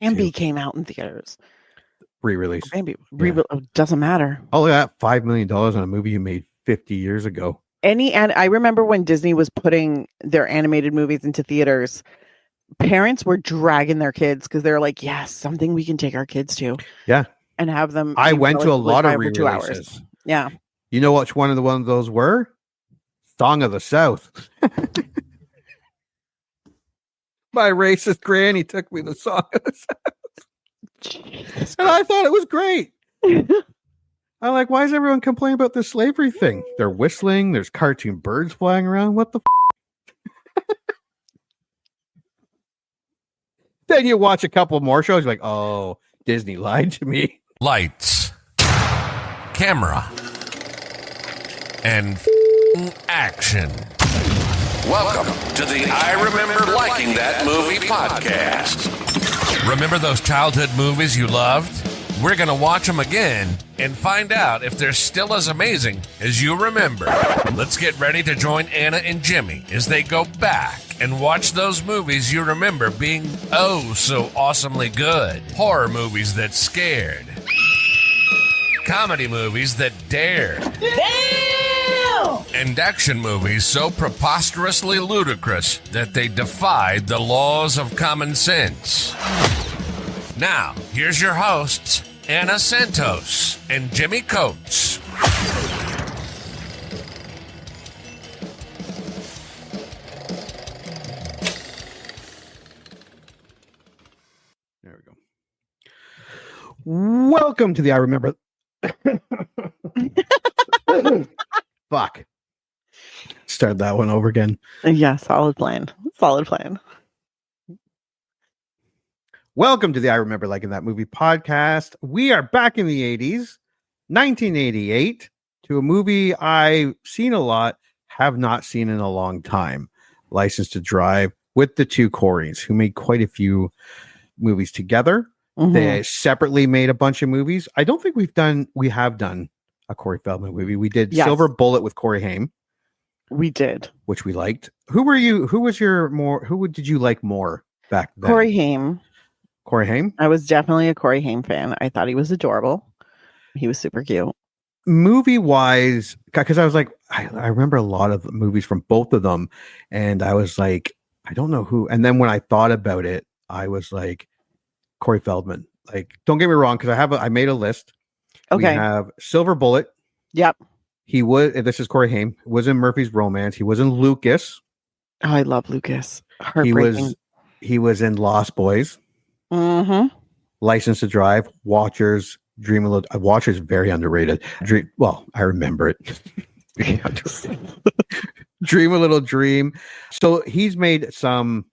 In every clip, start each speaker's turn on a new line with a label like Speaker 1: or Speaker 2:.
Speaker 1: Bambi came out in theaters.
Speaker 2: Re-release.
Speaker 1: Bambi doesn't matter.
Speaker 2: Oh, that $5 million on a movie you made 50 years ago.
Speaker 1: And I remember when Disney was putting their animated movies into theaters, parents were dragging their kids because they're like, yes, something we can take our kids to.
Speaker 2: Yeah.
Speaker 1: And have them.
Speaker 2: I went to a lot of re-releases.
Speaker 1: Yeah.
Speaker 2: You know which one of those were? Song of the South. My racist granny took me to Song of the South. And I thought it was great. I'm like, why is everyone complaining about this slavery thing? They're whistling. There's cartoon birds flying around. What the Then you watch a couple more shows. You're like, oh, Disney lied to me.
Speaker 3: Lights, camera, and action. Welcome to the I Remember Liking That Movie podcast. Remember those childhood movies you loved? We're going to watch them again and find out if they're still as amazing as you remember. Let's get ready to join Anna and Jimmy as they go back and watch those movies you remember being oh so awesomely good. Horror movies that scared. Comedy movies that dared.
Speaker 4: Damn!
Speaker 3: And action movies so preposterously ludicrous that they defied the laws of common sense. Now, here's your hosts, Anna Santos and Jimmy Coates.
Speaker 2: There we go. Welcome to the I Remember. Fuck. Start that one over again.
Speaker 1: Yeah, solid plan. Solid plan.
Speaker 2: Welcome to the I Remember Liking That Movie podcast. We are back in the 80s, 1988, to a movie I've seen a lot, have not seen in a long time. License to Drive with the two Coreys, who made quite a few movies together. Mm-hmm. They separately made a bunch of movies. I don't think we have done a Corey Feldman movie. We did Silver Bullet with Corey Haim.
Speaker 1: We did.
Speaker 2: Which we liked. Who did you like more back then?
Speaker 1: Corey Haim.
Speaker 2: Corey Haim?
Speaker 1: I was definitely a Corey Haim fan. I thought he was adorable. He was super cute.
Speaker 2: Movie-wise, because I was like, I remember a lot of movies from both of them, and I was like, I don't know who. And then when I thought about it, I was like, Corey Feldman. Like, don't get me wrong, because I made a list.
Speaker 1: Okay.
Speaker 2: We have Silver Bullet.
Speaker 1: Yep.
Speaker 2: This is Corey Haim, was in Murphy's Romance. He was in Lucas.
Speaker 1: Oh, I love Lucas. Heartbreaking.
Speaker 2: He was in Lost Boys.
Speaker 1: Mm-hmm.
Speaker 2: License to Drive, Watchers, Dream a Little. Watchers very underrated. I remember it. Dream a Little Dream. So he's made some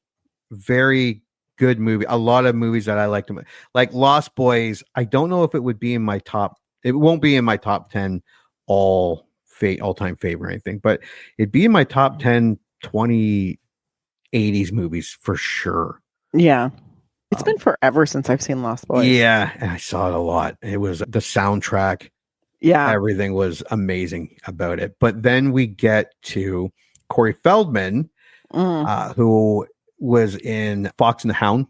Speaker 2: very good movie. A lot of movies that I liked him. Like Lost Boys. I don't know if it would be in my top. It won't be in my top 10 all-time favorite or anything, but it'd be in my top 10 2080s movies for sure.
Speaker 1: Yeah. It's been forever since I've seen Lost Boys.
Speaker 2: Yeah, and I saw it a lot. It was the soundtrack.
Speaker 1: Yeah.
Speaker 2: Everything was amazing about it. But then we get to Corey Feldman, who was in Fox and the Hound.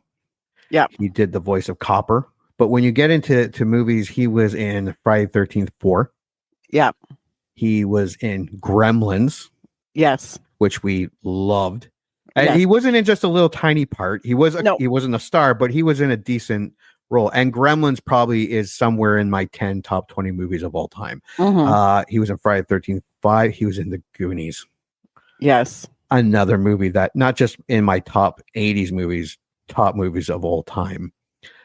Speaker 1: Yeah.
Speaker 2: He did the voice of Copper. But when you get into movies, he was in Friday the 13th 4. Yeah. He was in Gremlins.
Speaker 1: Yes.
Speaker 2: Which we loved. And he wasn't in just a little tiny part. He wasn't a star, but he was in a decent role. And Gremlins probably is somewhere in my 10 top 20 movies of all time. Mm-hmm. He was in Friday the 13th 5. He was in The Goonies.
Speaker 1: Yes.
Speaker 2: Another movie that not just in my top 80s movies, top movies of all time.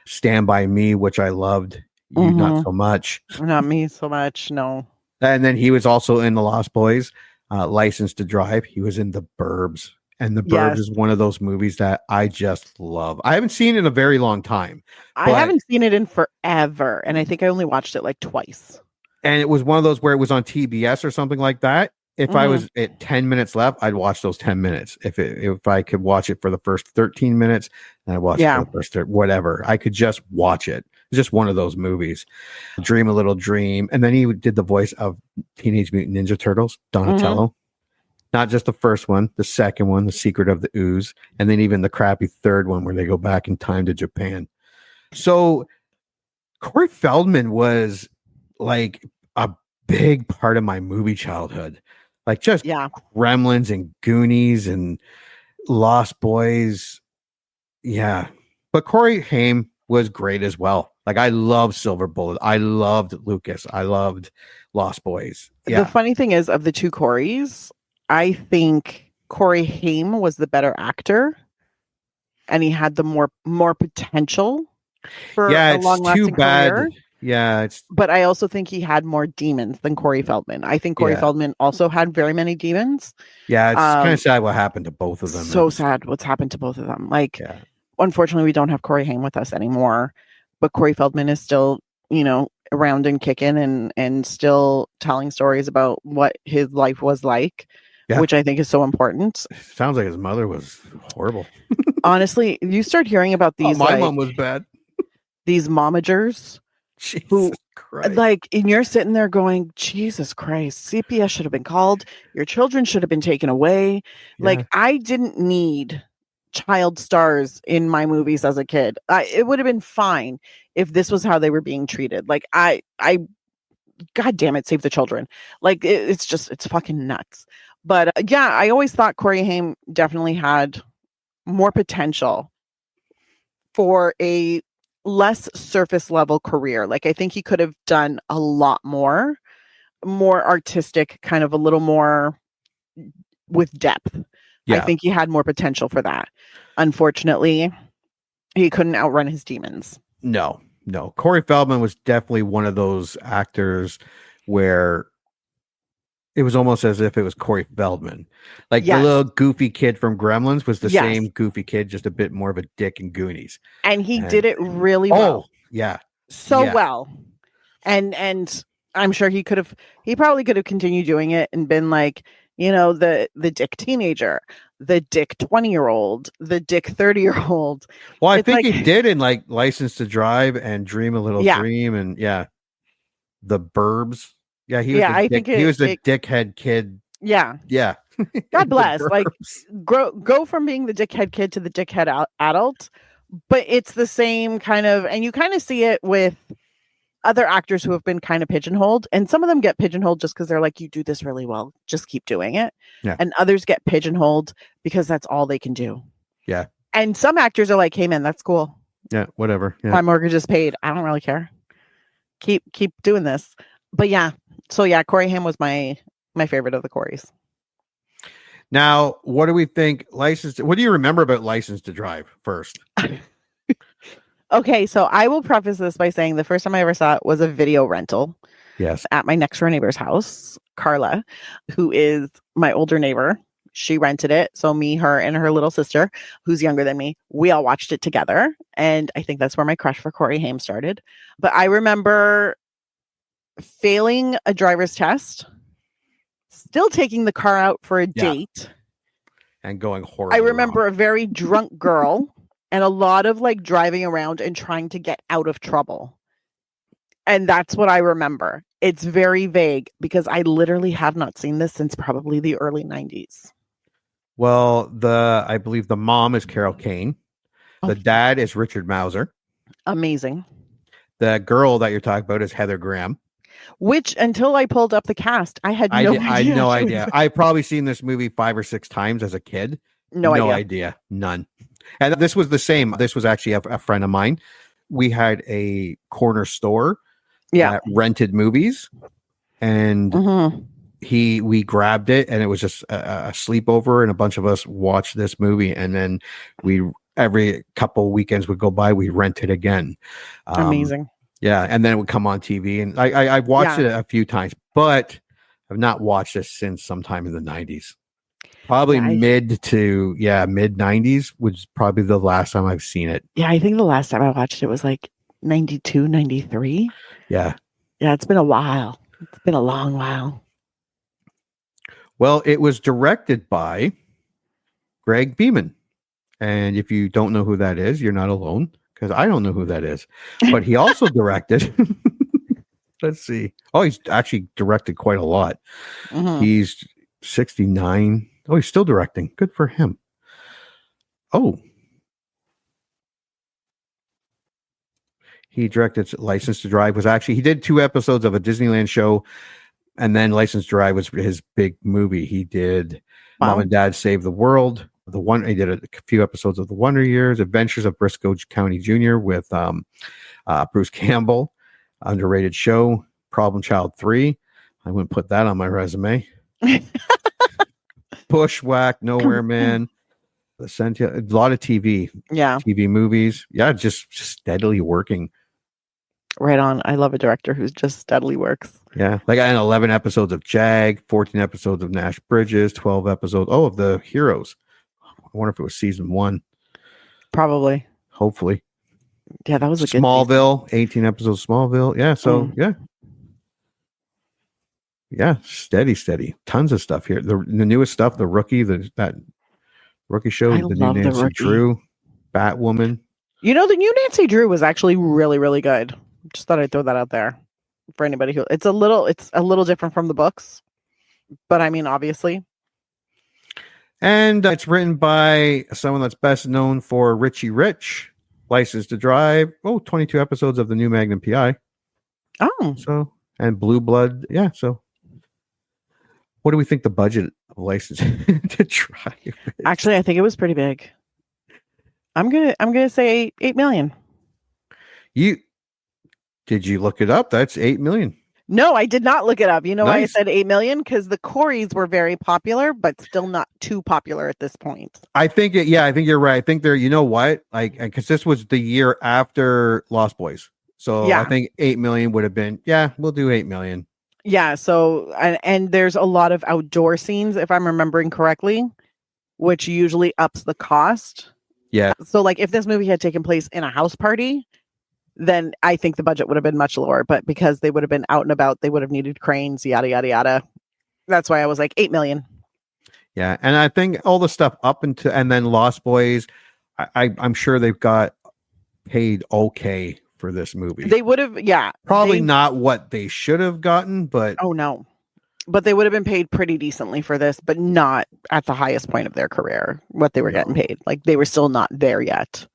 Speaker 2: Stand By Me, which I loved. You not so much.
Speaker 1: Not me so much, no.
Speaker 2: And then he was also in The Lost Boys, License to Drive. He was in The Burbs. And The Burbs is one of those movies that I just love. I haven't seen it in a very long time.
Speaker 1: I haven't seen it in forever. And I think I only watched it like twice.
Speaker 2: And it was one of those where it was on TBS or something like that. If I was at 10 minutes left, I'd watch those 10 minutes. If I could watch it for the first 13 minutes, then I watched it for the first whatever. I could just watch it. It's just one of those movies. Dream a Little Dream. And then he did the voice of Teenage Mutant Ninja Turtles, Donatello. Mm-hmm. Not just the first one, the second one, The Secret of the Ooze, and then even the crappy third one where they go back in time to Japan. So Corey Feldman was like a big part of my movie childhood. Like just
Speaker 1: Yeah.
Speaker 2: Gremlins and Goonies and Lost Boys. Yeah. But Corey Haim was great as well. Like I loved Silver Bullet. I loved Lucas. I loved Lost Boys.
Speaker 1: The
Speaker 2: Yeah.
Speaker 1: funny thing is, of the two Coreys, I think Corey Haim was the better actor, and he had the more potential for
Speaker 2: Yeah,
Speaker 1: a
Speaker 2: it's
Speaker 1: long-lasting
Speaker 2: too bad.
Speaker 1: career.
Speaker 2: Yeah, it's
Speaker 1: But I also think he had more demons than Corey Feldman. I think Corey
Speaker 2: Yeah.
Speaker 1: Feldman also had very many demons.
Speaker 2: kind
Speaker 1: Um,
Speaker 2: of sad what happened to both of them.
Speaker 1: So
Speaker 2: It's-
Speaker 1: sad what's happened to both of them. Like,
Speaker 2: Yeah.
Speaker 1: unfortunately, we don't have Corey Haim with us anymore, but Corey Feldman is still, around and kicking and still telling stories about what his life was like,
Speaker 2: Yeah.
Speaker 1: which I think is so important.
Speaker 2: Sounds like his mother was horrible.
Speaker 1: Honestly, you start hearing about these
Speaker 2: my mom was bad.
Speaker 1: these momagers,
Speaker 2: Jesus
Speaker 1: Who-
Speaker 2: Christ.
Speaker 1: like, and you're sitting there going, Jesus Christ, CPS should have been called. Your children should have been taken away. Like,
Speaker 2: Yeah.
Speaker 1: I didn't need child stars in my movies as a kid. It would have been fine if this was how they were being treated. Like, I God damn it, save the children. Like, it's fucking nuts. But yeah, I always thought Corey Haim definitely had more potential for a less surface level career. Like, I think he could have done a lot more artistic, kind of a little more with depth. I
Speaker 2: Yeah.
Speaker 1: think he had more potential for that. Unfortunately, he couldn't outrun his demons.
Speaker 2: No. Corey Feldman was definitely one of those actors where it was almost as if it was Corey Feldman. Like
Speaker 1: Yes.
Speaker 2: the little goofy kid from Gremlins was the
Speaker 1: Yes.
Speaker 2: same goofy kid, just a bit more of a dick in Goonies.
Speaker 1: And he
Speaker 2: And-
Speaker 1: did it really well.
Speaker 2: Yeah.
Speaker 1: So
Speaker 2: yeah.
Speaker 1: well. And I'm sure he probably could have continued doing it and been like, the dick teenager, the dick 20-year-old, the dick 30-year-old.
Speaker 2: Well, I
Speaker 1: It's
Speaker 2: think
Speaker 1: like-
Speaker 2: he did in like License to Drive and Dream a Little
Speaker 1: Yeah.
Speaker 2: Dream and The Burbs. Yeah, he was
Speaker 1: Yeah,
Speaker 2: the
Speaker 1: I
Speaker 2: dick,
Speaker 1: think
Speaker 2: he was the
Speaker 1: it-
Speaker 2: dickhead kid.
Speaker 1: Yeah.
Speaker 2: Yeah.
Speaker 1: God
Speaker 2: The
Speaker 1: bless. Like,
Speaker 2: Burbs.
Speaker 1: go from being the dickhead kid to the dickhead adult, but it's the same kind of, and you kind of see it with other actors who have been kind of pigeonholed, and some of them get pigeonholed just because they're like, you do this really well, just keep doing it.
Speaker 2: Yeah.
Speaker 1: And others get pigeonholed because that's all they can do.
Speaker 2: Yeah.
Speaker 1: And some actors are like, hey man, that's cool.
Speaker 2: Yeah, whatever. Yeah.
Speaker 1: My mortgage is paid. I don't really care. Keep doing this. But yeah. So yeah, Corey Haim was my favorite of the Coreys.
Speaker 2: Now, what do we think? What do you remember about License to Drive first?
Speaker 1: Okay, so I will preface this by saying the first time I ever saw it was a video rental
Speaker 2: Yes.
Speaker 1: at my next door neighbor's house, Carla, who is my older neighbor. She rented it. So me, her, and her little sister, who's younger than me, we all watched it together. And I think that's where my crush for Corey Haim started. But I remember failing a driver's test, still taking the car out for a
Speaker 2: Yeah.
Speaker 1: date.
Speaker 2: And going horribly
Speaker 1: I remember
Speaker 2: wrong.
Speaker 1: a very drunk girl and a lot of like driving around and trying to get out of trouble. And that's what I remember. It's very vague because I literally have not seen this since probably the early 90s.
Speaker 2: Well, I believe the mom is Carol Kane. The
Speaker 1: Oh.
Speaker 2: dad is Richard Mauser.
Speaker 1: Amazing.
Speaker 2: The girl that you're talking about is Heather Graham.
Speaker 1: Which, until I pulled up the cast, I had
Speaker 2: I
Speaker 1: no
Speaker 2: had
Speaker 1: idea.
Speaker 2: no
Speaker 1: she was-
Speaker 2: idea. I've probably seen this movie 5 or 6 times as a kid.
Speaker 1: No idea.
Speaker 2: None. And this was the same. This was actually a friend of mine. We had a corner store
Speaker 1: Yeah.
Speaker 2: that rented movies, and
Speaker 1: Mhm.
Speaker 2: we grabbed it, and it was just a sleepover, and a bunch of us watched this movie, and then we every couple weekends would go by, we rent it again.
Speaker 1: Amazing.
Speaker 2: Yeah, and then it would come on TV, and I've watched
Speaker 1: Yeah.
Speaker 2: it a few times, but I've not watched this since sometime in the 90s. Probably
Speaker 1: Yeah,
Speaker 2: mid 90s was probably the last time I've seen it.
Speaker 1: Yeah, I think the last time I watched it was like 92, 93.
Speaker 2: Yeah.
Speaker 1: Yeah, it's been a while. It's been a long while.
Speaker 2: Well, it was directed by Greg Beeman. And if you don't know who that is, you're not alone, because I don't know who that is. But he also directed, let's see. Oh, he's actually directed quite a lot.
Speaker 1: Mhm.
Speaker 2: He's 69. Oh, he's still directing. Good for him. Oh. He directed License to Drive. He did 2 episodes of a Disneyland show, and then License to Drive was his big movie. He did Mom and Dad Save the World. He did a few episodes of The Wonder Years, Adventures of Briscoe County Jr. with Bruce Campbell, underrated show. Problem Child 3. I wouldn't put that on my resume. Bushwhack, Nowhere Man, a lot of TV.
Speaker 1: Yeah.
Speaker 2: TV movies. Yeah, just steadily working.
Speaker 1: Right on. I love a director who's just steadily works.
Speaker 2: Yeah. Like I had 11 episodes of Jag, 14 episodes of Nash Bridges, 12 episodes. Oh, of The Heroes. I wonder if it was season 1.
Speaker 1: Probably.
Speaker 2: Hopefully.
Speaker 1: Yeah, that was a good
Speaker 2: Smallville, 18 episodes of Smallville. Yeah. So, yeah. Yeah. Steady. Tons of stuff here. The newest stuff, The Rookie, that Rookie show, the new Nancy Drew, Batwoman.
Speaker 1: You know, the new Nancy Drew was actually really, really good. Just thought I'd throw that out there for anybody who it's a little different from the books, but I mean, obviously.
Speaker 2: And it's written by someone that's best known for Richie Rich, License to Drive. 22 episodes of the new Magnum PI.
Speaker 1: Oh,
Speaker 2: so and Blue Blood. Yeah. So, what do we think the budget of License to Drive is?
Speaker 1: Actually, I think it was pretty big. I'm gonna say 8 million.
Speaker 2: Did you look it up? That's 8 million.
Speaker 1: No, I did not look it up. You know why I
Speaker 2: Nice.
Speaker 1: said 8 million? Because the Coreys were very popular, but still not too popular at this point.
Speaker 2: I think you're right. I think you know what? Like, because this was the year after Lost Boys. So
Speaker 1: Yeah.
Speaker 2: I think 8 million would have been, we'll do 8 million.
Speaker 1: Yeah. So, and there's a lot of outdoor scenes, if I'm remembering correctly, which usually ups the cost.
Speaker 2: Yeah.
Speaker 1: So, like, if this movie had taken place in a house party, then I think the budget would have been much lower. But because they would have been out and about, they would have needed cranes, yada, yada, yada. That's why I was like 8 million.
Speaker 2: Yeah. And I think all the stuff up into, and then Lost Boys, I'm sure they've got paid okay for this movie.
Speaker 1: They would have, yeah.
Speaker 2: Probably not what they should have gotten, but.
Speaker 1: Oh, no. But they would have been paid pretty decently for this, but not at the highest point of their career, what they were getting paid. Like, they were still not there yet.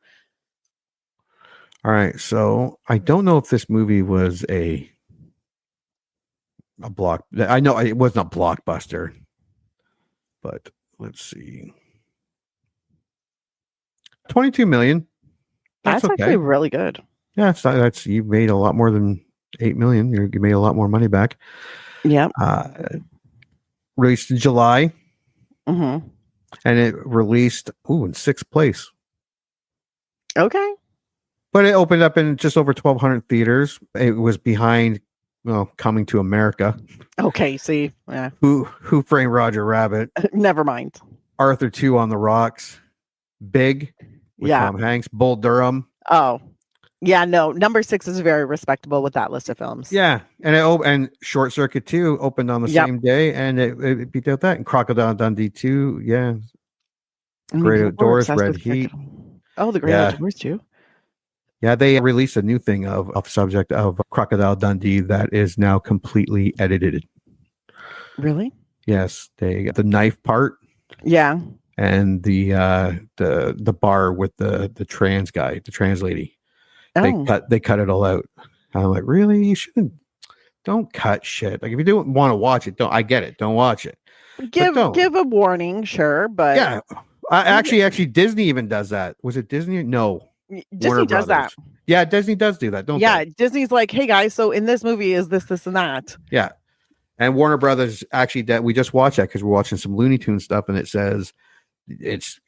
Speaker 2: All right. So I don't know if this movie was a block. I know it wasn't a blockbuster, but let's see. 22 million.
Speaker 1: That's
Speaker 2: okay.
Speaker 1: actually really good.
Speaker 2: Yeah, that's you made a lot more than 8 million. You made a lot more money back.
Speaker 1: Yeah.
Speaker 2: Released in July.
Speaker 1: Mm-hmm.
Speaker 2: And it released in 6th place.
Speaker 1: Okay.
Speaker 2: But it opened up in just over 1,200 theaters. It was behind, Coming to America.
Speaker 1: Okay, see. Yeah.
Speaker 2: Who Framed Roger Rabbit?
Speaker 1: Never mind.
Speaker 2: Arthur 2 on the Rocks. Big with Tom Hanks. Bull Durham.
Speaker 1: Oh. Yeah, no. Number 6 is very respectable with that list of films.
Speaker 2: Yeah. And and Short Circuit 2 opened on the same day, and it beat out that. And Crocodile Dundee 2, yeah. Great Outdoors, Red Heat.
Speaker 1: Oh, the Great Outdoors too.
Speaker 2: Yeah, they released a new thing of subject of Crocodile Dundee that is now completely edited.
Speaker 1: Really?
Speaker 2: Yes, the knife part.
Speaker 1: Yeah.
Speaker 2: And the bar with the trans guy, the trans lady.
Speaker 1: Oh.
Speaker 2: They cut it all out. I'm like, really? You shouldn't. Don't cut shit. Like, if you don't want to watch it, I get it. Don't watch it.
Speaker 1: Give a warning, sure, but
Speaker 2: yeah. Actually, Disney even does that. Was it Disney? No.
Speaker 1: Disney
Speaker 2: Warner
Speaker 1: does
Speaker 2: Brothers.
Speaker 1: that.
Speaker 2: Yeah, Disney does do that, don't they?
Speaker 1: Yeah, Disney's like, hey guys, so in this movie is this, and that.
Speaker 2: Yeah. And Warner Brothers actually we just watched that because we're watching some Looney Tunes stuff, and it says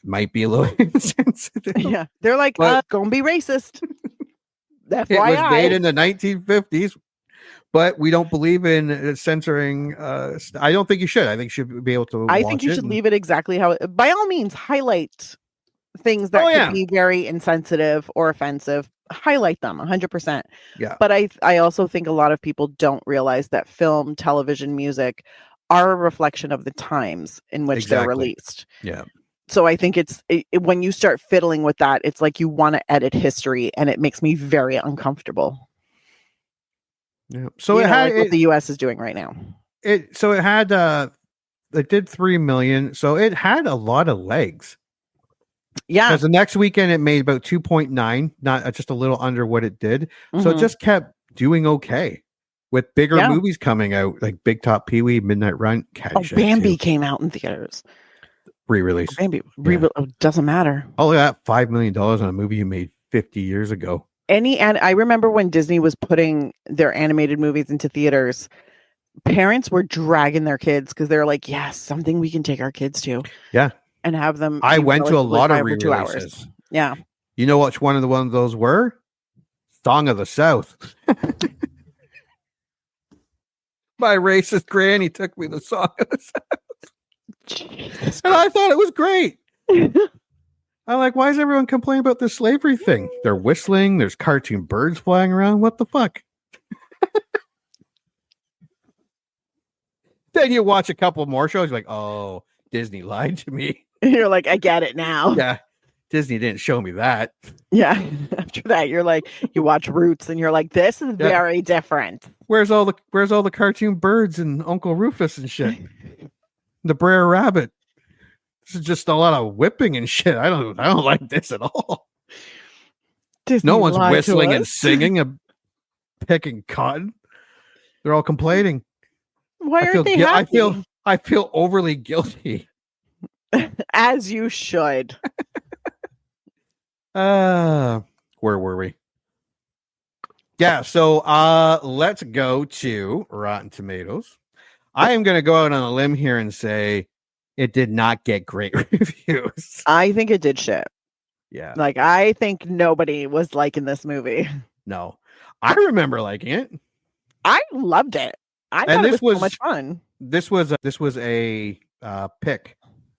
Speaker 2: might be a little insensitive.
Speaker 1: Yeah. They're like, gonna be racist. FYI.
Speaker 2: It was made in the 1950s, but we don't believe in censoring. I don't think you should. I think you should be able to.
Speaker 1: I think you should leave it exactly how it. By all means, highlight things that could be very insensitive or offensive. Highlight them 100%.
Speaker 2: Yeah.
Speaker 1: But I also think a lot of people don't realize that film, television, music are a reflection of the times in which they're released.
Speaker 2: Yeah.
Speaker 1: So I think when you start fiddling with that, it's like you want to edit history, and it makes me very uncomfortable.
Speaker 2: Yeah. So it had
Speaker 1: what the US is doing right now.
Speaker 2: It did 3 million. So it had a lot of legs.
Speaker 1: Yeah.
Speaker 2: Because the next weekend it made about 2.9, not just a little under what it did. So it
Speaker 1: Mhm.
Speaker 2: just kept doing okay with bigger
Speaker 1: Yeah.
Speaker 2: movies coming out, like Big Top Pee-wee, Midnight Run,
Speaker 1: Oh,
Speaker 2: Caddyshack
Speaker 1: Bambi
Speaker 2: 2,
Speaker 1: came out in theaters.
Speaker 2: re-release.
Speaker 1: Bambi
Speaker 2: Yeah.
Speaker 1: doesn't matter.
Speaker 2: All of that $5 million on a movie you made 50 years ago.
Speaker 1: And I remember when Disney was putting their animated movies into theaters, parents were dragging their kids because they're like, yes, something we can take our kids to.
Speaker 2: Yeah.
Speaker 1: And have them.
Speaker 2: I
Speaker 1: be
Speaker 2: went to a
Speaker 1: relatively
Speaker 2: lot of
Speaker 1: viable 2 hours.
Speaker 2: re-releases.
Speaker 1: Yeah.
Speaker 2: You know which one of those were? Song of the South. My racist granny took me to Song of the South. And I thought it was great. I'm like, why is everyone complaining about this slavery thing? They're whistling. There's cartoon birds flying around. What the fuck? Then you watch a couple more shows. You're like, oh, Disney lied to me.
Speaker 1: You're like, I get it now.
Speaker 2: Yeah. Disney didn't show me that.
Speaker 1: Yeah. After that, you're like, you watch Roots and you're like, this is
Speaker 2: Yeah.
Speaker 1: very different.
Speaker 2: Where's all the cartoon birds and Uncle Rufus and shit? The Brer Rabbit. This is just a lot of whipping and shit. I don't like this at all.
Speaker 1: Disney
Speaker 2: No one's
Speaker 1: lied to
Speaker 2: whistling and
Speaker 1: us.
Speaker 2: singing and picking cotton. They're all complaining.
Speaker 1: Why
Speaker 2: I
Speaker 1: aren't
Speaker 2: feel
Speaker 1: they
Speaker 2: gui-
Speaker 1: happy?
Speaker 2: I feel overly guilty.
Speaker 1: As you should.
Speaker 2: Where were we? Yeah, so let's go to Rotten Tomatoes. I am going to go out on a limb here and say it did not get great reviews.
Speaker 1: I think it did shit.
Speaker 2: Yeah,
Speaker 1: Like, I think nobody was liking this movie.
Speaker 2: no. I remember liking it.
Speaker 1: I loved it. I
Speaker 2: And
Speaker 1: thought it
Speaker 2: this
Speaker 1: was so
Speaker 2: was-
Speaker 1: much fun.
Speaker 2: This was a pick.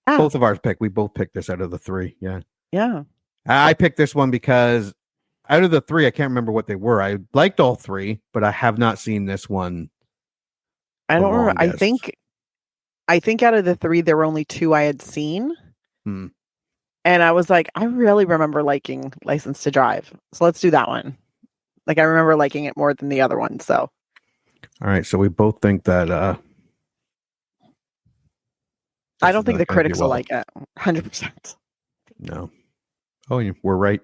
Speaker 1: Ah.
Speaker 2: Both of ours picked. We both picked this out of the three. Yeah.
Speaker 1: Yeah.
Speaker 2: I picked this one because out of the three, I can't remember what they were. I liked all three, but I have not seen this one.
Speaker 1: I
Speaker 2: The
Speaker 1: don't remember.
Speaker 2: longest.
Speaker 1: I think out of the three, there were only two I had seen.
Speaker 2: Hmm.
Speaker 1: And I was like, I really remember liking License to Drive. So let's do that one. Like, I remember liking it more than the other one. So
Speaker 2: All right, so we both think that
Speaker 1: I
Speaker 2: this
Speaker 1: don't
Speaker 2: is
Speaker 1: think
Speaker 2: not
Speaker 1: the
Speaker 2: gonna do
Speaker 1: critics will
Speaker 2: well.
Speaker 1: like it. 100%.
Speaker 2: No. Oh, we're right.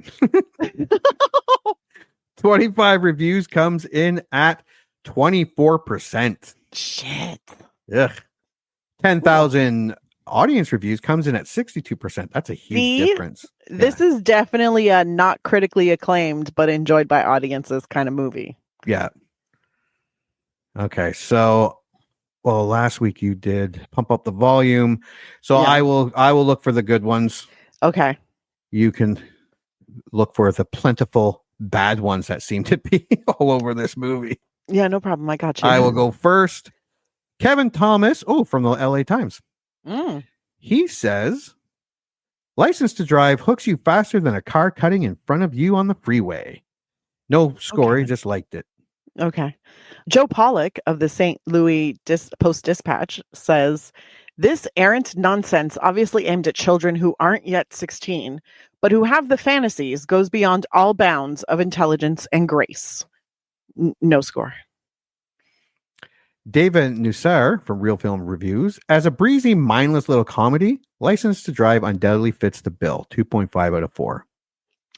Speaker 2: 25 reviews comes in at 24%.
Speaker 1: Shit.
Speaker 2: Ugh. 10,000 audience reviews comes in at 62%. That's a huge
Speaker 1: See?
Speaker 2: difference.
Speaker 1: This is definitely a not critically acclaimed, but enjoyed by audiences kind of movie.
Speaker 2: Yeah. Okay, so last week you did Pump Up the Volume. So
Speaker 1: Yeah.
Speaker 2: I will look for the good ones.
Speaker 1: Okay.
Speaker 2: You can look for the plentiful bad ones that seem to be all over this movie.
Speaker 1: Yeah, no problem. I got you.
Speaker 2: I will go first. Kevin Thomas, from the LA Times.
Speaker 1: Mm.
Speaker 2: He says, License to Drive hooks you faster than a car cutting in front of you on the freeway. No score, he
Speaker 1: Okay.
Speaker 2: just liked it.
Speaker 1: Okay. Joe Pollock of the St. Louis Post-Dispatch says, this errant nonsense, obviously aimed at children who aren't yet 16, but who have the fantasies, goes beyond all bounds of intelligence and grace. No score.
Speaker 2: David Nussar from Real Film Reviews, as a breezy, mindless little comedy, License to Drive undoubtedly fits the bill. 2.5 out of 4.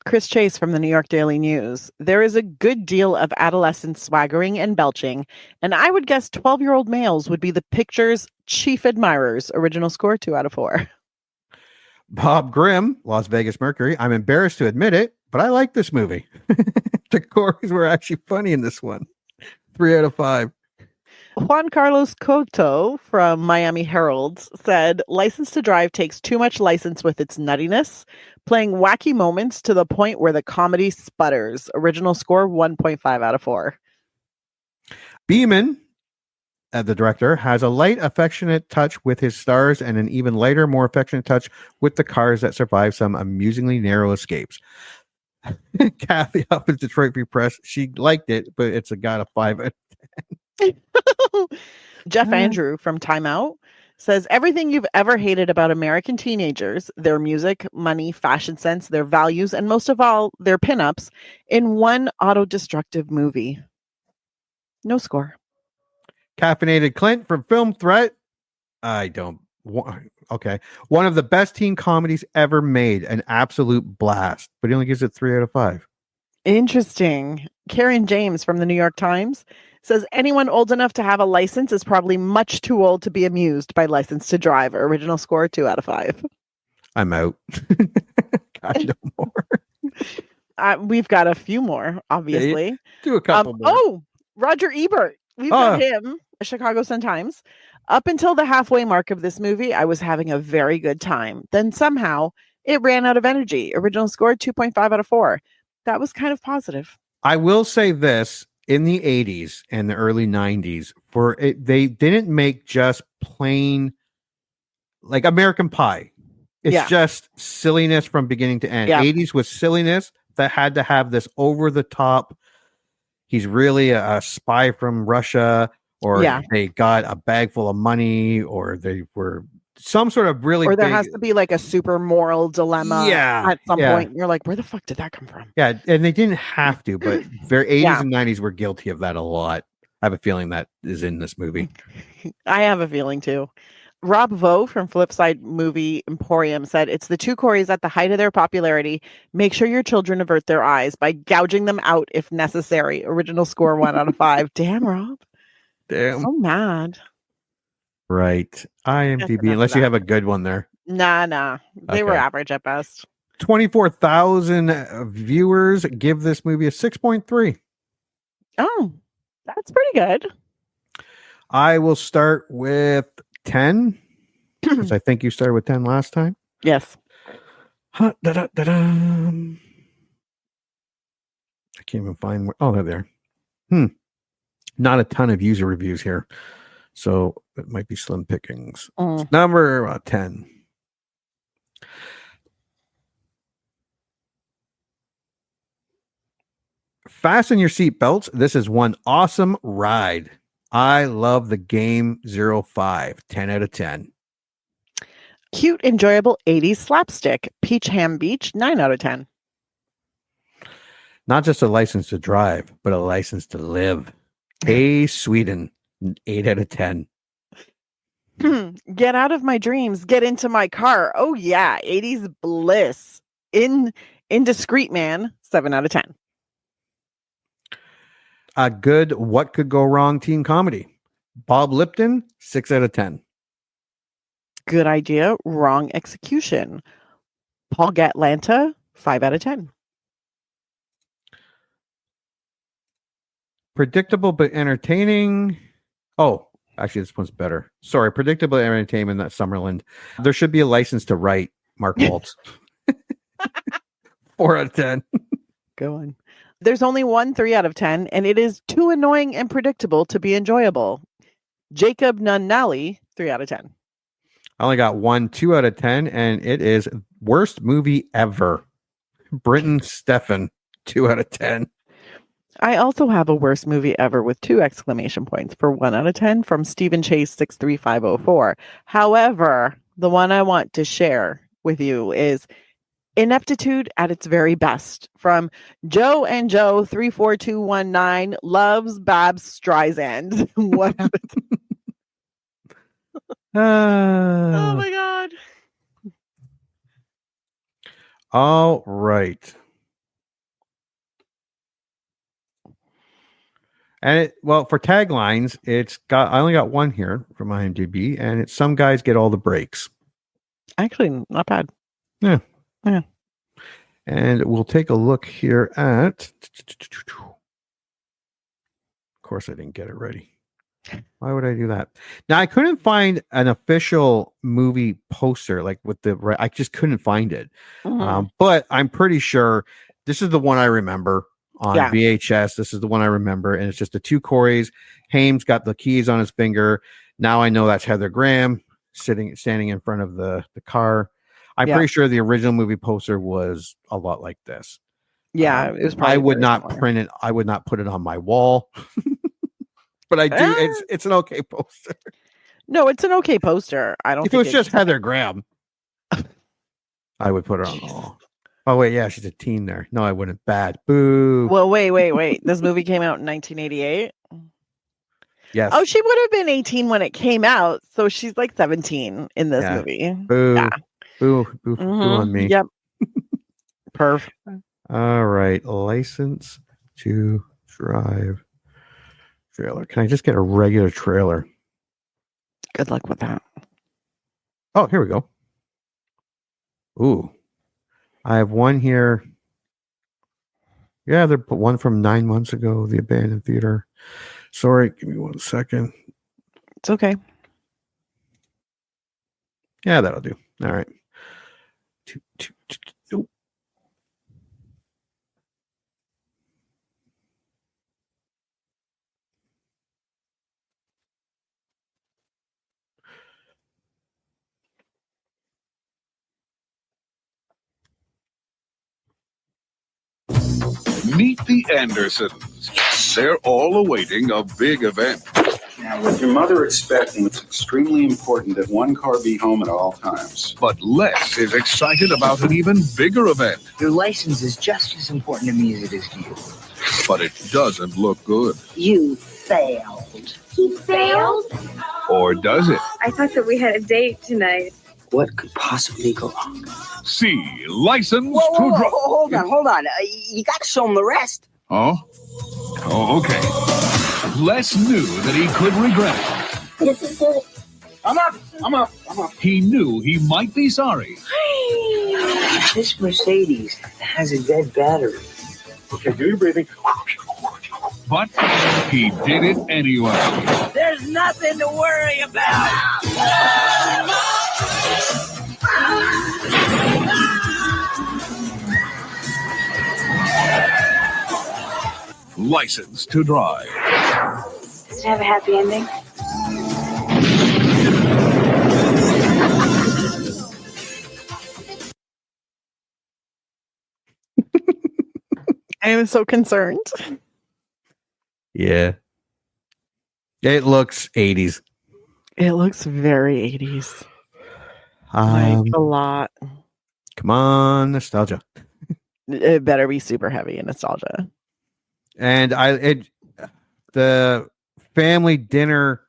Speaker 1: Chris Chase from the New York Daily News. There is a good deal of adolescent swaggering and belching, and I would guess 12-year-old males would be the picture's chief admirers. Original score, 2 out of 4.
Speaker 2: Bob Grimm, Las Vegas Mercury. I'm embarrassed to admit it, but I like this movie. The Corys were actually funny in this one. 3 out of 5.
Speaker 1: Juan Carlos Cotto from Miami Herald said, License to Drive takes too much license with its nuttiness, playing wacky moments to the point where the comedy sputters. Original score, 1.5 out of 4.
Speaker 2: Beeman, the director, has a light, affectionate touch with his stars and an even lighter, more affectionate touch with the cars that survive some amusingly narrow escapes. Kathy up at Detroit Free Press, she liked it, but it's got a 5 out of
Speaker 1: Jeff Andrew from Time Out says, everything you've ever hated about American teenagers, their music, money, fashion sense, their values, and most of all, their pinups, in one auto-destructive movie. No score.
Speaker 2: Caffeinated Clint from Film Threat. I don't Okay. One of the best teen comedies ever made. An absolute blast. But he only gives it 3 out of 5.
Speaker 1: Interesting. Karen James from the New York Times says anyone old enough to have a license is probably much too old to be amused by License to Drive. Original score 2 out of 5.
Speaker 2: I'm out. God, no more.
Speaker 1: We've got a few more, obviously.
Speaker 2: Do a couple more.
Speaker 1: Oh, Roger Ebert. We've got him, Chicago Sun-Times. Up until the halfway mark of this movie, I was having a very good time. Then somehow it ran out of energy. Original score 2.5 out of 4. That was kind of positive.
Speaker 2: I will say this, in the 80s and the early 90s, they didn't make just plain like American Pie. It's just silliness from beginning to end. 80s was silliness that had to have this over the top. He's really a spy from Russia, or they got a bag full of money, or they were some sort of really,
Speaker 1: or there has to be like a super moral dilemma at some point. You're like, where the fuck did that come from?
Speaker 2: Yeah, and they didn't have to, but their 80s and 90s were guilty of that a lot. I have a feeling that is in this movie.
Speaker 1: I have a feeling too. Rob Vo from Flipside Movie Emporium said, it's the two Coreys at the height of their popularity. Make sure your children avert their eyes by gouging them out if necessary. Original score 1 out of 5. Damn, Rob.
Speaker 2: Damn.
Speaker 1: So mad.
Speaker 2: Right. IMDb, unless you have a good one there.
Speaker 1: Nah. They were average at best.
Speaker 2: 24,000 viewers give this movie a 6.3.
Speaker 1: Oh, that's pretty good.
Speaker 2: I will start with 10, because I think you started with 10 last time.
Speaker 1: Yes.
Speaker 2: I can't even find they're there. Not a ton of user reviews here, so it might be slim pickings. Number 10. Fasten your seatbelts. This is one awesome ride. I love the game 05. 10 out of 10.
Speaker 1: Cute, enjoyable 80s slapstick. Peach Ham Beach, 9 out of 10.
Speaker 2: Not just a license to drive, but a license to live. Hey, Sweden, 8 out of 10.
Speaker 1: Get out of my dreams. Get into my car. Oh, yeah. 80s bliss. Indiscreet Man, 7 out of 10.
Speaker 2: A good What Could Go Wrong teen comedy. Bob Lipton, 6 out of 10.
Speaker 1: Good idea. Wrong execution. Paul Gatlanta, 5 out of 10.
Speaker 2: Predictable but entertaining. Oh, actually, this one's better. Sorry, predictable entertainment, that's Summerland. There should be a license to write. Mark Waltz. 4 out of 10.
Speaker 1: Go on. There's only one 3 out of 10, and it is too annoying and predictable to be enjoyable. Jacob Nunnally, 3 out of 10.
Speaker 2: I only got one 2 out of 10, and it is worst movie ever. Britton Stefan, 2 out of 10.
Speaker 1: I also have a worst movie ever with 2 exclamation points for 1 out of 10 from Stephen Chase 63504. However, the one I want to share with you is Ineptitude at its very best from Joe and Joe 34219 loves Babs Streisand. What happened? Oh my God.
Speaker 2: All right. And for taglines, I only got one here from IMDb, and it's some guys get all the breaks.
Speaker 1: Actually, not bad.
Speaker 2: Yeah.
Speaker 1: Yeah.
Speaker 2: And we'll take a look here at. Of course, I didn't get it ready. Why would I do that? Now, I couldn't find an official movie poster, like with I just couldn't find it.
Speaker 1: Mm-hmm.
Speaker 2: But I'm pretty sure this is the one I remember on VHS. This is the one I remember. And it's just the two Coreys. Hames got the keys on his finger. Now I know that's Heather Graham standing in front of the car. I'm pretty sure the original movie poster was a lot like this.
Speaker 1: Yeah, it was probably
Speaker 2: I would not print it. I would not put it on my wall. But I do. It's an okay poster.
Speaker 1: No, it's an okay poster. I don't.
Speaker 2: If it was just Heather Graham, I would put her on the wall. Oh wait, yeah, she's a teen there. No, I wouldn't. Bad. Boo.
Speaker 1: Well, wait. This movie came out in 1988.
Speaker 2: Yes.
Speaker 1: Oh, she would have been 18 when it came out, so she's like 17 in this
Speaker 2: Yeah.
Speaker 1: movie.
Speaker 2: Boo.
Speaker 1: Yeah.
Speaker 2: Boo on me.
Speaker 1: Yep. Perf.
Speaker 2: All right. License to Drive trailer. Can I just get a regular trailer?
Speaker 1: Good luck with that.
Speaker 2: Oh, here we go. Ooh. I have one here. Yeah, they put one from 9 months ago, The Abandoned Theater. Sorry, give me 1 second.
Speaker 1: It's okay.
Speaker 2: Yeah, that'll do. All right. Ooh.
Speaker 5: Meet the Andersons. They're all awaiting a big event.
Speaker 6: Now, with your mother expecting, it's extremely important that one car be home at all times.
Speaker 5: But Les is excited about an even bigger event.
Speaker 7: Your license is just as important to me as it is to you.
Speaker 5: But it doesn't look good.
Speaker 7: You failed.
Speaker 4: He failed?
Speaker 5: Or does it?
Speaker 8: I thought that we had a date tonight.
Speaker 7: What could possibly go wrong?
Speaker 5: See License
Speaker 7: Whoa,
Speaker 5: to Drive.
Speaker 7: hold on. You got to show him the rest.
Speaker 5: Oh, okay. Les knew that he could regret it.
Speaker 4: This is it.
Speaker 6: I'm up.
Speaker 5: He knew he might be sorry.
Speaker 7: This Mercedes has a dead battery.
Speaker 6: Okay, do your breathing.
Speaker 5: But he did it anyway.
Speaker 7: There's nothing to worry about.
Speaker 5: License to Drive.
Speaker 8: Does it have a happy ending?
Speaker 1: I am so concerned.
Speaker 2: Yeah. It looks 80s.
Speaker 1: It looks very 80s. Like a lot.
Speaker 2: Come on, nostalgia.
Speaker 1: It better be super heavy in nostalgia.
Speaker 2: And the family dinner